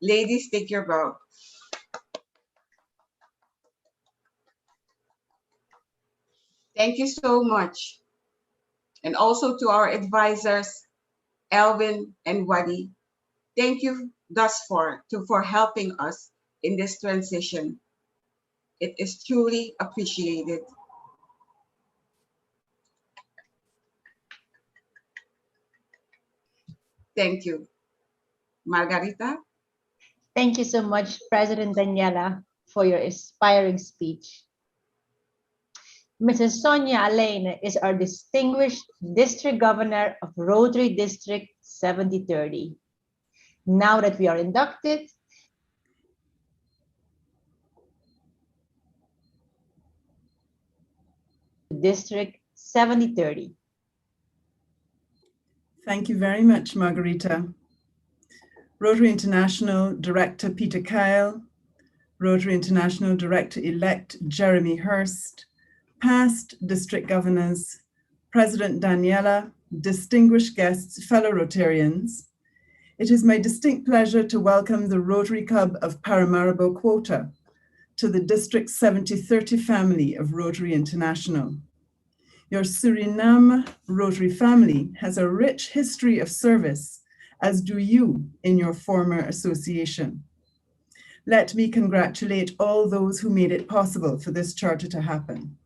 Ladies, take your bow. Thank you so much. And also to our advisors, Elvin and Wadi. Thank you thus far for helping us in this transition. It is truly appreciated. Thank you. Margarita? Thank you so much, President Daniela, for your inspiring speech. Mrs. Sonia Alain is our distinguished District Governor of Rotary District 7030. Now that we are inducted, District 7030. Thank you very much, Margarita. Rotary International Director Peter Kyle, Rotary International Director-elect Jeremy Hurst, past district governors, President Daniela, distinguished guests, fellow Rotarians, it is my distinct pleasure to welcome the Rotary Club of Paramaribo Quota to the District 7030 family of Rotary International. Your Suriname Rotary family has a rich history of service, as do you in your former association. Let me congratulate all those who made it possible for this charter to happen.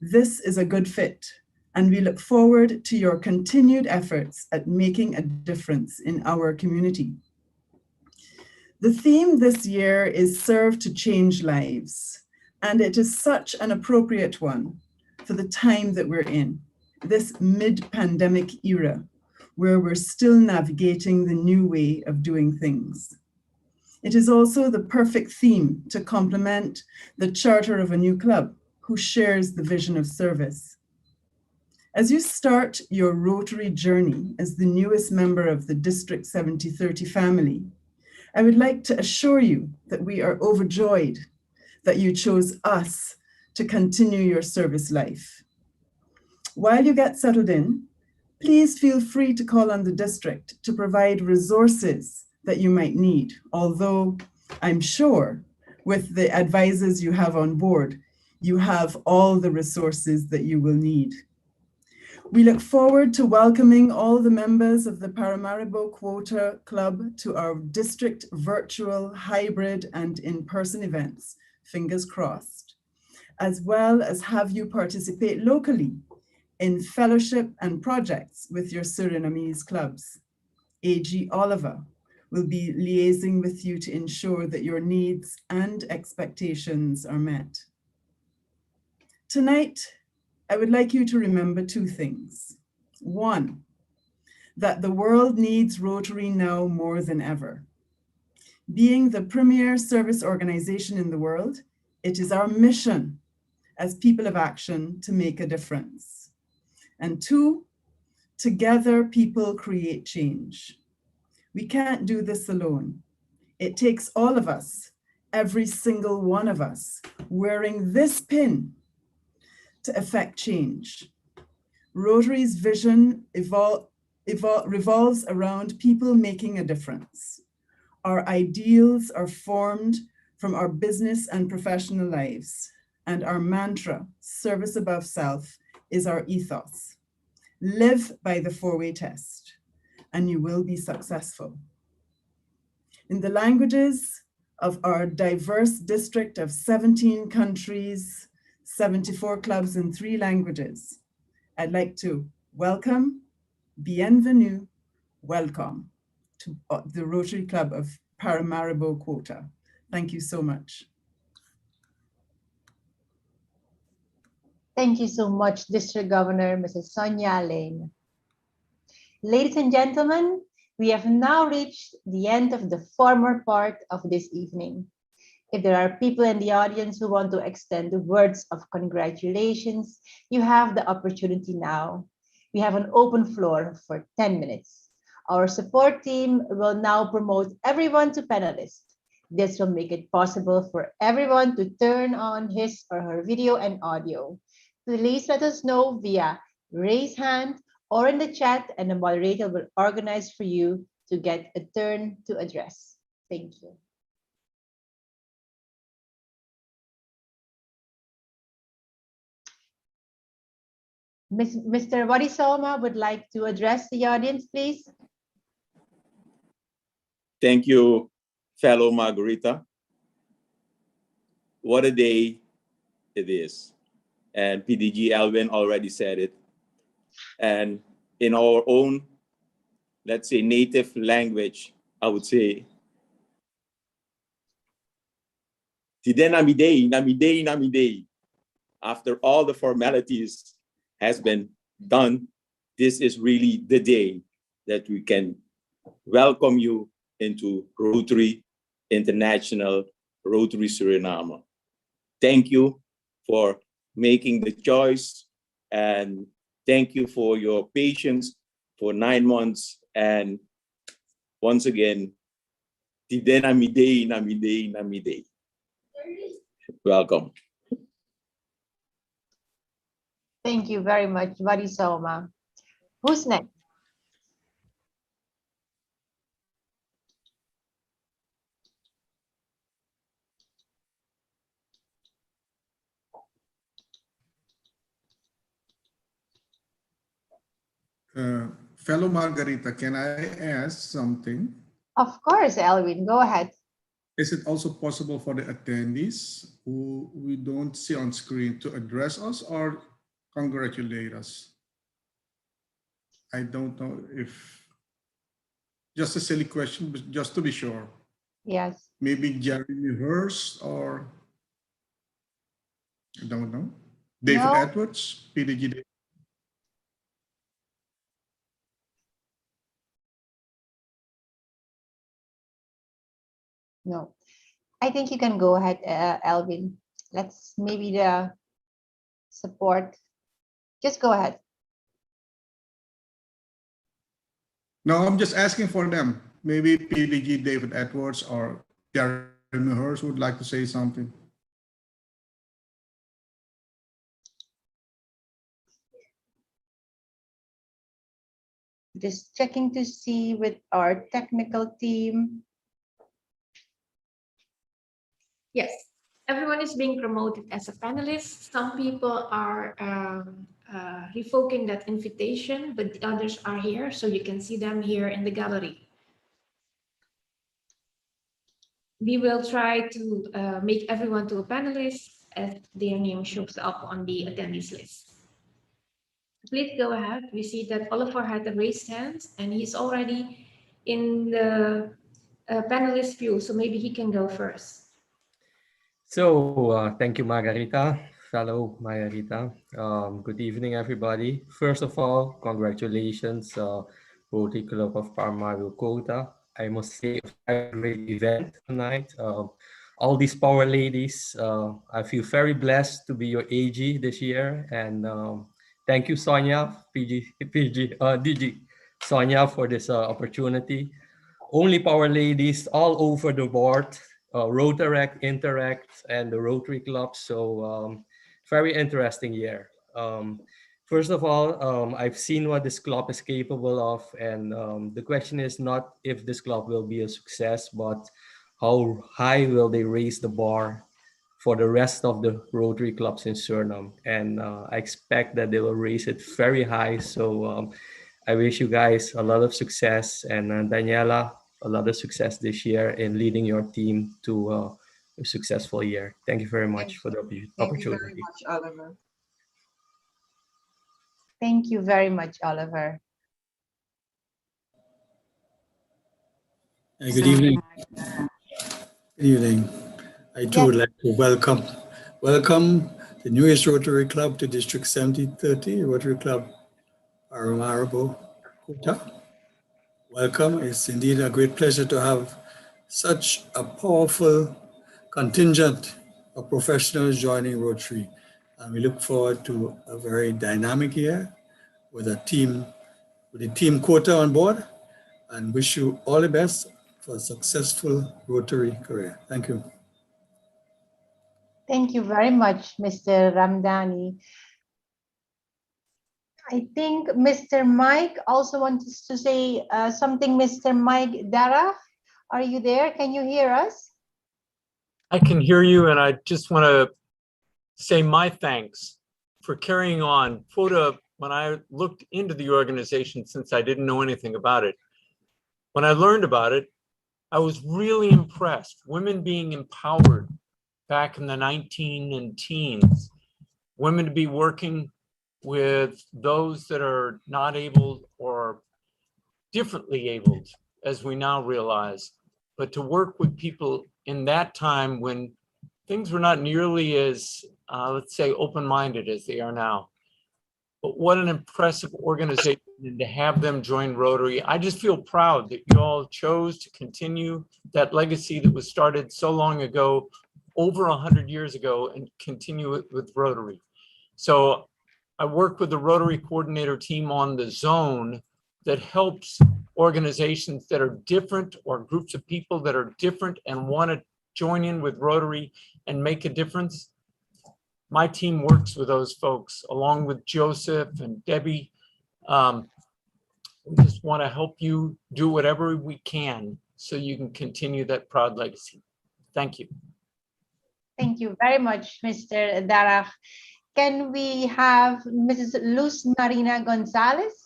This is a good fit, and we look forward to your continued efforts at making a difference in our community. The theme this year is Serve to Change Lives, and it is such an appropriate one for the time that we're in, this mid-pandemic era, where we're still navigating the new way of doing things. It is also the perfect theme to complement the charter of a new club who shares the vision of service. As you start your Rotary journey as the newest member of the District 7030 family, I would like to assure you that we are overjoyed that you chose us to continue your service life. While you get settled in, please feel free to call on the district to provide resources that you might need, although I'm sure with the advisors you have on board, you have all the resources that you will need. We look forward to welcoming all the members of the Paramaribo Quota Club to our district virtual, hybrid, and in-person events, fingers crossed, as well as have you participate locally in fellowship and projects with your Surinamese clubs. A.G. Oliver will be liaising with you to ensure that your needs and expectations are met. Tonight, I would like you to remember two things. One, that the world needs Rotary now more than ever. Being the premier service organization in the world, it is our mission as people of action to make a difference. And two, together people create change. We can't do this alone. It takes all of us, every single one of us, wearing this pin to effect change. Rotary's vision revolves around people making a difference. Our ideals are formed from our business and professional lives, and our mantra, service above self, is our ethos. Live by the four-way test, and you will be successful. In the languages of our diverse district of 17 countries, 74 clubs in 3 languages, I'd like to welcome, bienvenue, welcome to the Rotary Club of Paramaribo Quota. Thank you so much. Thank you so much, District Governor Mrs. Sonia Lane. Ladies and gentlemen, we have now reached the end of the formal part of this evening. If there are people in the audience who want to extend the words of congratulations, you have the opportunity now. We have an open floor for 10 minutes. Our support team will now promote everyone to panelists. This will make it possible for everyone to turn on his or her video and audio. Please let us know via raise hand or in the chat, and the moderator will organize for you to get a turn to address. Thank you. Mr. Warisoma would like to address the audience, please. Thank you, fellow Margarita. What a day it is. And PDG Alvin already said it. And in our own, let's say, native language, I would say, Tide namidei, namidei, namidei. After all the formalities has been done, this is really the day that we can welcome you into Rotary International, Rotary Suriname. Thank you for making the choice, and thank you for your patience for 9 months. And once again, Tide namidei, namidei, namidei. Welcome. Thank you very much, Warisoma. Who's next? Fellow Margarita, can I ask something? Of course, Elwin, go ahead. Is it also possible for the attendees who we don't see on screen to address us or congratulate us? I don't know if, just a silly question, but just to be sure. Yes. Maybe Jeremy Hurst or, I don't know, David Edwards, PDG. No, I think you can go ahead, Elvin. Let's maybe the support. Just go ahead. No, I'm just asking for them. Maybe PDG David Edwards or Jeremy Hurst would like to say something. Just checking to see with our technical team. Yes, everyone is being promoted as a panelist. Some people are revoking that invitation, but the others are here, so you can see them here in the gallery. We will try to make everyone to a panelist as their name shows up on the attendees list. Please go ahead. We see that Oliver had a raised hand and he's already in the panelist view, so maybe he can go first. So thank you, Margarita. fellow Margarita. Good evening, everybody. First of all, congratulations, Rotary Club of Paramaribo Quota. I must say, a very great event tonight. All these power ladies, I feel very blessed to be your AG this year. And thank you, Sonia, DG Sonia, for this opportunity. Only power ladies all over the board, Rotaract, Interact, and the Rotary Club. So very interesting year. First of all, I've seen what this club is capable of, and the question is not if this club will be a success, but how high will they raise the bar for the rest of the Rotary clubs in Suriname. And I expect that they will raise it very high. So I wish you guys a lot of success, and Daniela, a lot of success this year in leading your team to a successful year. Thank you very much for the opportunity. Thank you very much, Oliver. Thank you very much, Oliver. Good evening. Good evening. I too would like to welcome the newest Rotary Club to District 7030, Rotary Club Paramaribo Quota. Welcome. It's indeed a great pleasure to have such a powerful contingent of professionals joining Rotary. And we look forward to a very dynamic year with the team Quota on board, and wish you all the best for a successful Rotary career. Thank you. Thank you very much, Mr. Ramdani. I think Mr. Mike also wants to say something. Mr. Mike Dara, are you there? Can you hear us? I can hear you, and I just want to say my thanks for carrying on. Quota, when I looked into the organization, since I didn't know anything about it, when I learned about it, I was really impressed. Women being empowered back in the 19 and teens, women to be working with those that are not able or differently abled, as we now realize, but to work with people in that time when things were not nearly as, let's say, open-minded as they are now. But what an impressive organization, and to have them join Rotary. I just feel proud that you all chose to continue that legacy that was started so long ago, over 100 years ago, and continue it with Rotary. So I work with the Rotary coordinator team on the zone that helps organizations that are different, or groups of people that are different and want to join in with Rotary and make a difference. My team works with those folks along with Joseph and Debbie. We just want to help you do whatever we can so you can continue that proud legacy. Thank you. Thank you very much, Mr. Dara. Can we have Mrs. Luz Marina Gonzalez?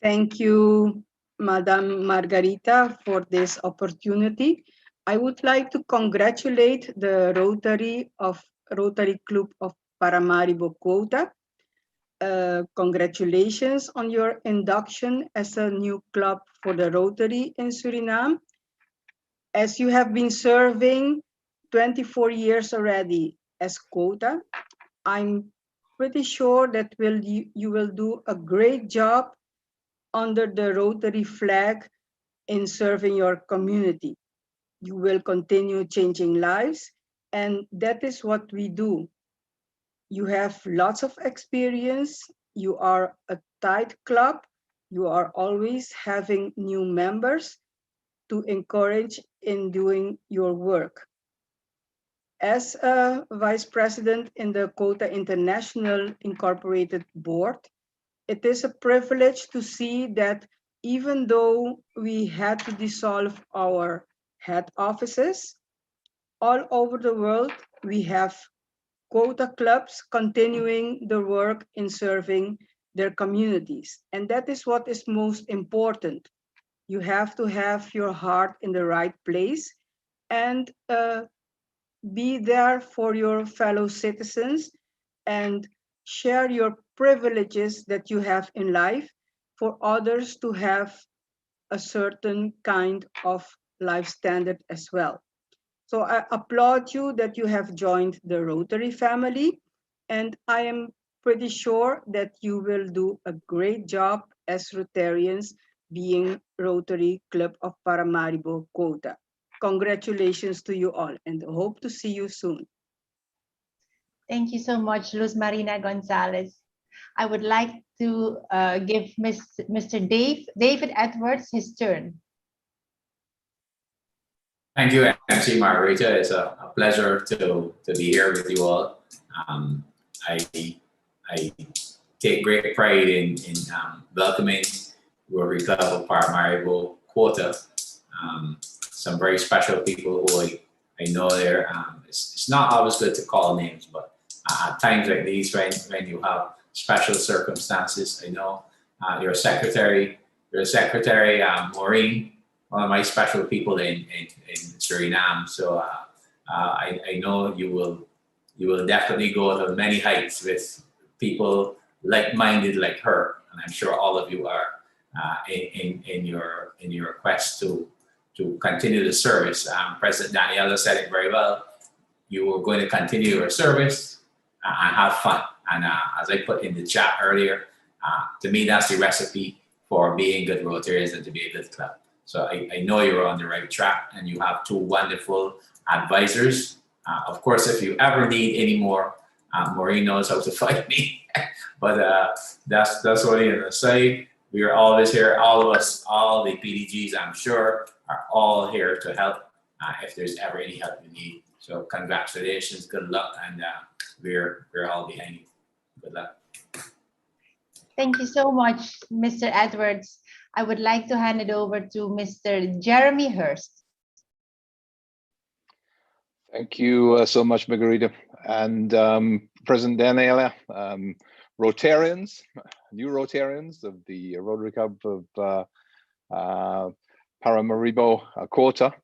Thank you, Madam Margarita, for this opportunity. I would like to congratulate the Rotary Club of Paramaribo Quota. Congratulations on your induction as a new club for the Rotary in Suriname. As you have been serving 24 years already as Quota, I'm pretty sure that you will do a great job under the Rotary flag in serving your community. You will continue changing lives, and that is what we do. You have lots of experience. You are a tight club. You are always having new members to encourage in doing your work. As a vice president in the Quota International Incorporated Board, it is a privilege to see that even though we had to dissolve our head offices, all over the world, we have Quota clubs continuing the work in serving their communities. And that is what is most important. You have to have your heart in the right place and be there for your fellow citizens and share your privileges that you have in life for others to have a certain kind of life standard as well. So I applaud you that you have joined the Rotary family, and I am pretty sure that you will do a great job as Rotarians being Rotary Club of Paramaribo Quota. Congratulations to you all and hope to see you soon. Thank you so much, Luz Marina Gonzalez. I would like to give Mr. David Edwards his turn. Thank you, MC Margarita. It's a pleasure to be here with you all. I take great pride in welcoming Rotary Club of Paramaribo Quota. Some very special people who I know there. It's not always good to call names, but at times like these, when you have special circumstances, I know your secretary, Maureen, one of my special people in Suriname. So I know you will definitely go to many heights with people like-minded like her, and I'm sure all of you are in your quest to continue the service. President Daniela said it very well. You are going to continue your service and have fun. And as I put in the chat earlier, to me that's the recipe for being good Rotarians and to be a good club. So I know you're on the right track, and you have two wonderful advisors. Of course, if you ever need any more, Maureen knows how to find me. But that's only an aside. We are always here, all of us, all the PDGs, I'm sure, are all here to help if there's ever any help you need. So congratulations, good luck, and we're all behind you. Good luck. Thank you so much, Mr. Edwards. I would like to hand it over to Mr. Jeremy Hurst. Thank you so much, Margarita. And President Daniela, Rotarians, new Rotarians of the Rotary Club of Paramaribo Quota.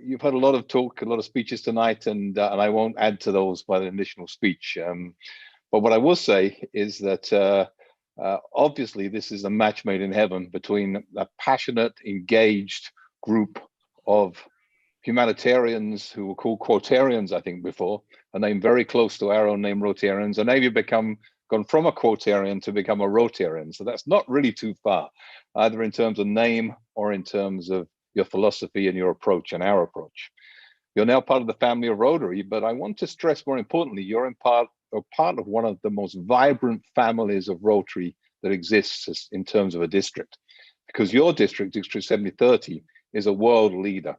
You've had a lot of talk, a lot of speeches tonight, and I won't add to those by the initial speech. But what I will say is that obviously this is a match made in heaven between a passionate, engaged group of humanitarians who were called Quotarians, I think, before, a name very close to our own name, Rotarians, and now you've gone from a Quotarian to become a Rotarian. So that's not really too far, either in terms of name or in terms of your philosophy and your approach and our approach. You're now part of the family of Rotary, but I want to stress more importantly, you're part of one of the most vibrant families of Rotary that exists in terms of a district, because your district, District 7030, is a world leader.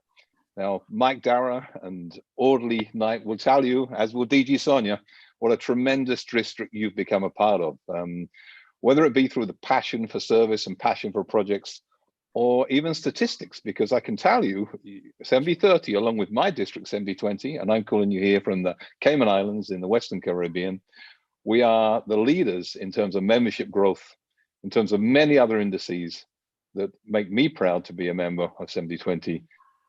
Now, Mike Dara and Audley Knight will tell you, as will DG Sonia, what a tremendous district you've become a part of, whether it be through the passion for service and passion for projects, or even statistics, because I can tell you 7030, along with my district 7020, and I'm calling you here from the Cayman Islands in the Western Caribbean, we are the leaders in terms of membership growth, in terms of many other indices that make me proud to be a member of 7020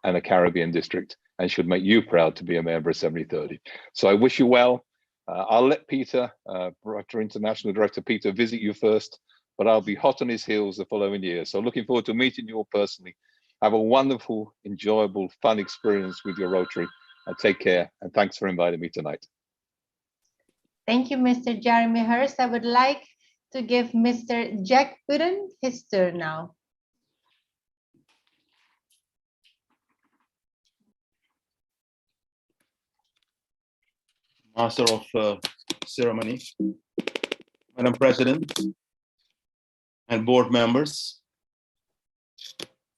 and a Caribbean district, and should make you proud to be a member of 7030. So I wish you well. I'll let Peter, International Director Peter, visit you first, but I'll be hot on his heels the following year. So looking forward to meeting you all personally. Have a wonderful, enjoyable, fun experience with your Rotary. Take care, and thanks for inviting me tonight. Thank you, Mr. Jeremy Hurst. I would like to give Mr. Jack Uden his turn now. Master of Ceremony, Madam President, and board members,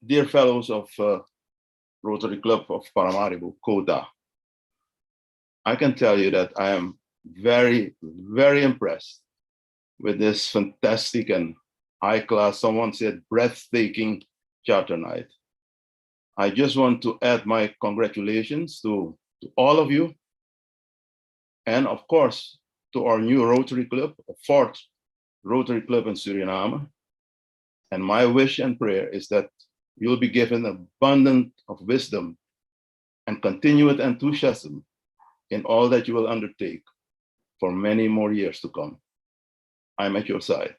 dear fellows of Rotary Club of Paramaribo Quota. I can tell you that I am very, very impressed with this fantastic and high-class, someone said breathtaking charter night. I just want to add my congratulations to all of you, and of course, to our new Rotary Club, a fourth Rotary Club in Suriname. And my wish and prayer is that you'll be given abundance of wisdom and continued enthusiasm in all that you will undertake for many more years to come. I'm at your side.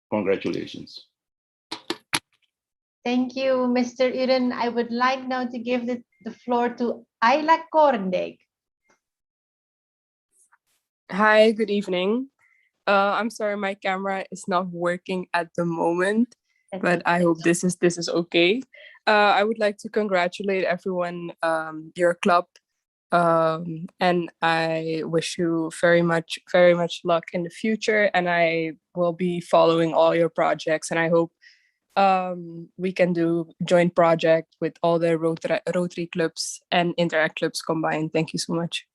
Congratulations. Thank you, Mr. Uren. I would like now to give the floor to Ayla Korndijk. Hi, good evening. I'm sorry, my camera is not working at the moment, but I hope this is okay. I would like to congratulate everyone, your club, and I wish you very much luck in the future. And I will be following all your projects, and I hope we can do joint project with all the Rotary clubs and Interact clubs combined. Thank you so much.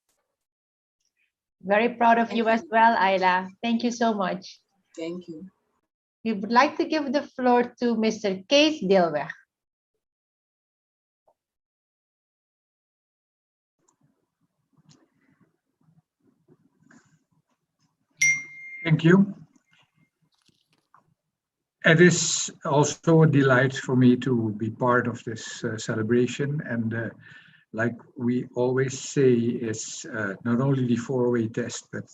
Very proud of you as well, Ayla. Thank you so much. Thank you. We would like to give the floor to Mr. Kees Deelweg. Thank you. It is also a delight for me to be part of this celebration, and like we always say, is not only the 408 test, but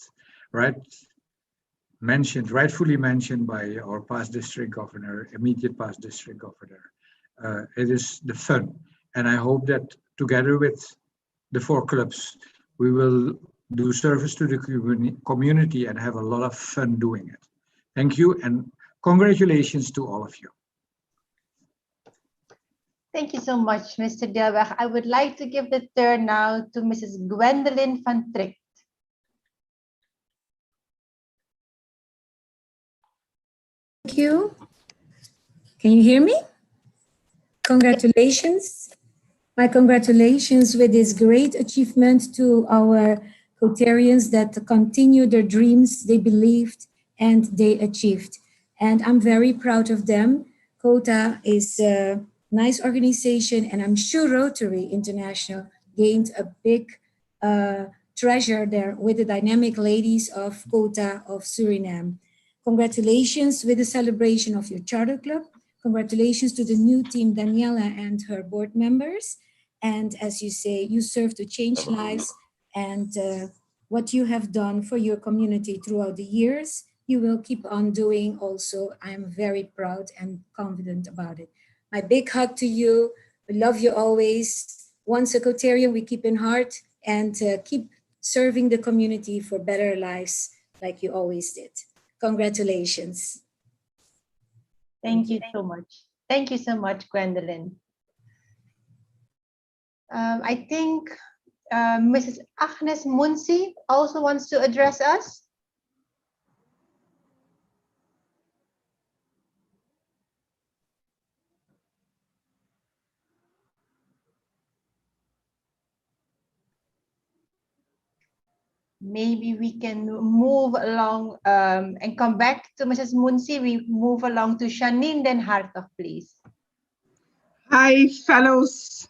rightfully mentioned by our past district governor, immediate past district governor. It is the fun, and I hope that together with the 4 clubs, we will do service to the community and have a lot of fun doing it. Thank you, and congratulations to all of you. Thank you so much, Mr. Deelweg. I would like to give the turn now to Mrs. Gwendolyn van Tricht. Thank you. Can you hear me? Congratulations. My congratulations with this great achievement to our Rotarians that continue their dreams they believed and they achieved. And I'm very proud of them. Quota is a nice organization, and I'm sure Rotary International gained a big treasure there with the dynamic ladies of Quota of Suriname. Congratulations with the celebration of your charter club. Congratulations to the new team, Daniela and her board members. And as you say, you serve to change lives, and what you have done for your community throughout the years, you will keep on doing also. I am very proud and confident about it. My big hug to you. We love you always. Once a Rotarian, we keep in heart and keep serving the community for better lives like you always did. Congratulations. Thank you so much. Thank you so much, Gwendolyn. I think Mrs. Agnes Munsi also wants to address us. Maybe we can move along and come back to Mrs. Munsi. We move along to Shanine Den Hartog, please. Hi, fellows.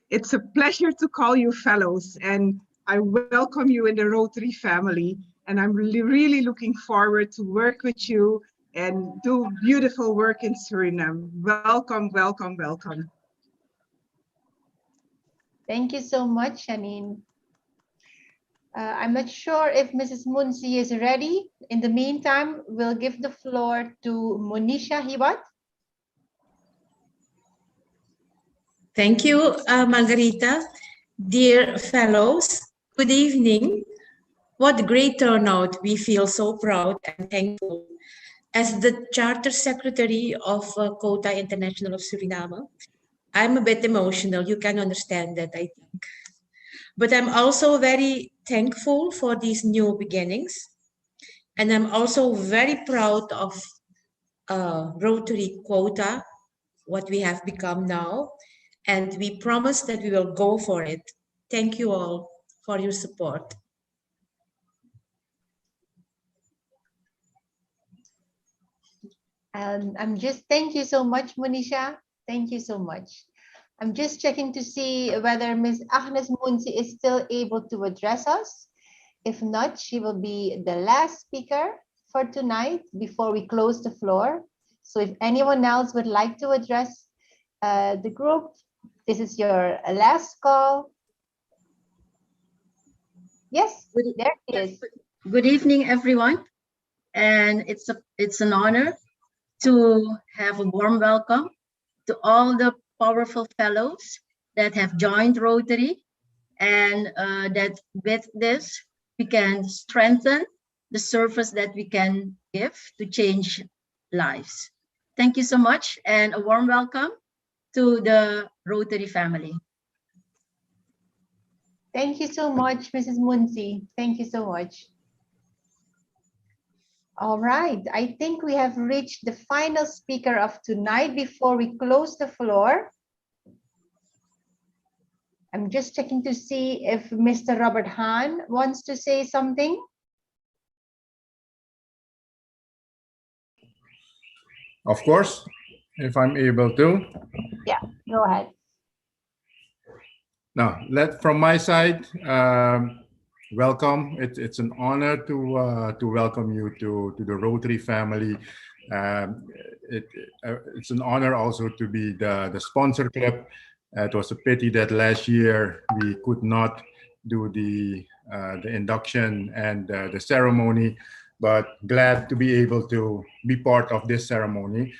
It's a pleasure to call you fellows, and I welcome you in the Rotary family. And I'm really looking forward to work with you and do beautiful work in Suriname. Welcome, welcome, welcome. Thank you so much, Shanine. I'm not sure if Mrs. Munsi is ready. In the meantime, we'll give the floor to Monisha Hiwat. Thank you, Margarita. Dear fellows, good evening. What a great turnout. We feel so proud and thankful. As the Charter Secretary of Quota International of Suriname, I'm a bit emotional. You can understand that, I think. But I'm also very thankful for these new beginnings. And I'm also very proud of Rotary Quota, what we have become now. And we promise that we will go for it. Thank you all for your support. Thank you so much, Monisha. Thank you so much. I'm just checking to see whether Ms. Agnes Munsi is still able to address us. If not, she will be the last speaker for tonight before we close the floor. So if anyone else would like to address the group, this is your last call. Yes, there she is. Good evening, everyone. And it's an honor to have a warm welcome to all the powerful fellows that have joined Rotary, and that with this, we can strengthen the service that we can give to change lives. Thank you so much, and a warm welcome to the Rotary family. Thank you so much, Mrs. Munsi. Thank you so much. All right, I think we have reached the final speaker of tonight before we close the floor. I'm just checking to see if Mr. Robert Hahn wants to say something. Of course, if I'm able to. Yeah, go ahead. Now, from my side, welcome. It's an honor to welcome you to the Rotary family. It's an honor also to be the sponsor club. It was a pity that last year we could not do the induction and the ceremony, but glad to be able to be part of this ceremony.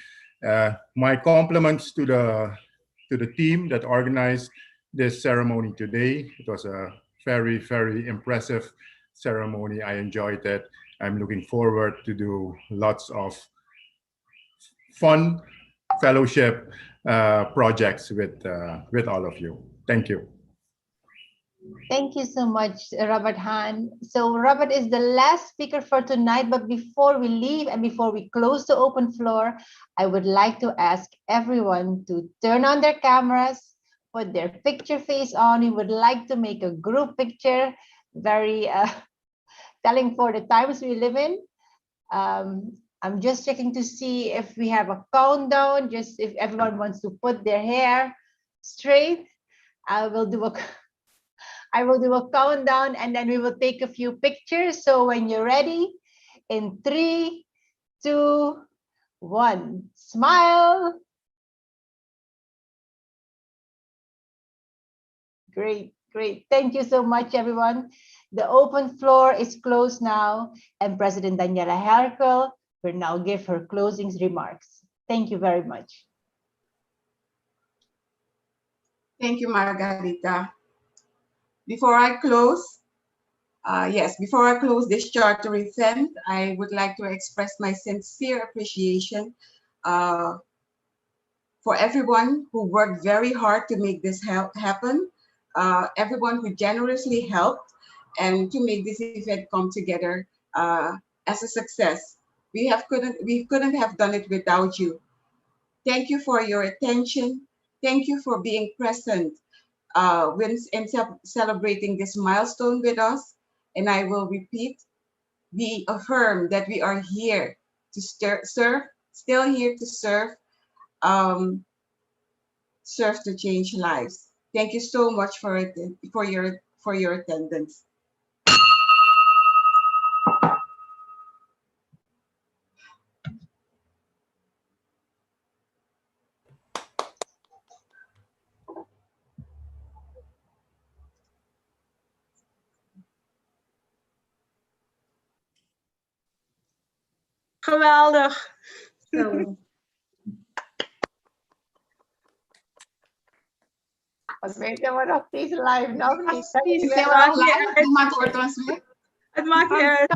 My compliments to the team that organized this ceremony today. It was a very, very impressive ceremony. I enjoyed it. I'm looking forward to do lots of fun fellowship projects with all of you. Thank you. Thank you so much, Robert Hahn. So Robert is the last speaker for tonight, but before we leave and before we close the open floor, I would like to ask everyone to turn on their cameras, put their picture face on. We would like to make a group picture, very telling for the times we live in. I'm just checking to see if we have a countdown, just if everyone wants to put their hair straight. I will do a countdown and then we will take a few pictures. So when you're ready, in 3, 2, 1, smile. Great, great. Thank you so much, everyone. The open floor is closed now, and President Daniela Herkul will now give her closing remarks. Thank you very much. Thank you, Margarita. Before I close, before I close this charter event, I would like to express my sincere appreciation for everyone who worked very hard to make this happen, everyone who generously helped and to make this event come together as a success. We couldn't have done it without you. Thank you for your attention. Thank you for being present when celebrating this milestone with us. And I will repeat, we affirm that we are here to serve, still here to serve, serve to change lives. Thank you so much for your attendance. Geweldig. Zo. Wat weten we nog steeds live? Nog niet. Het maakt niet uit. Het maakt niet uit.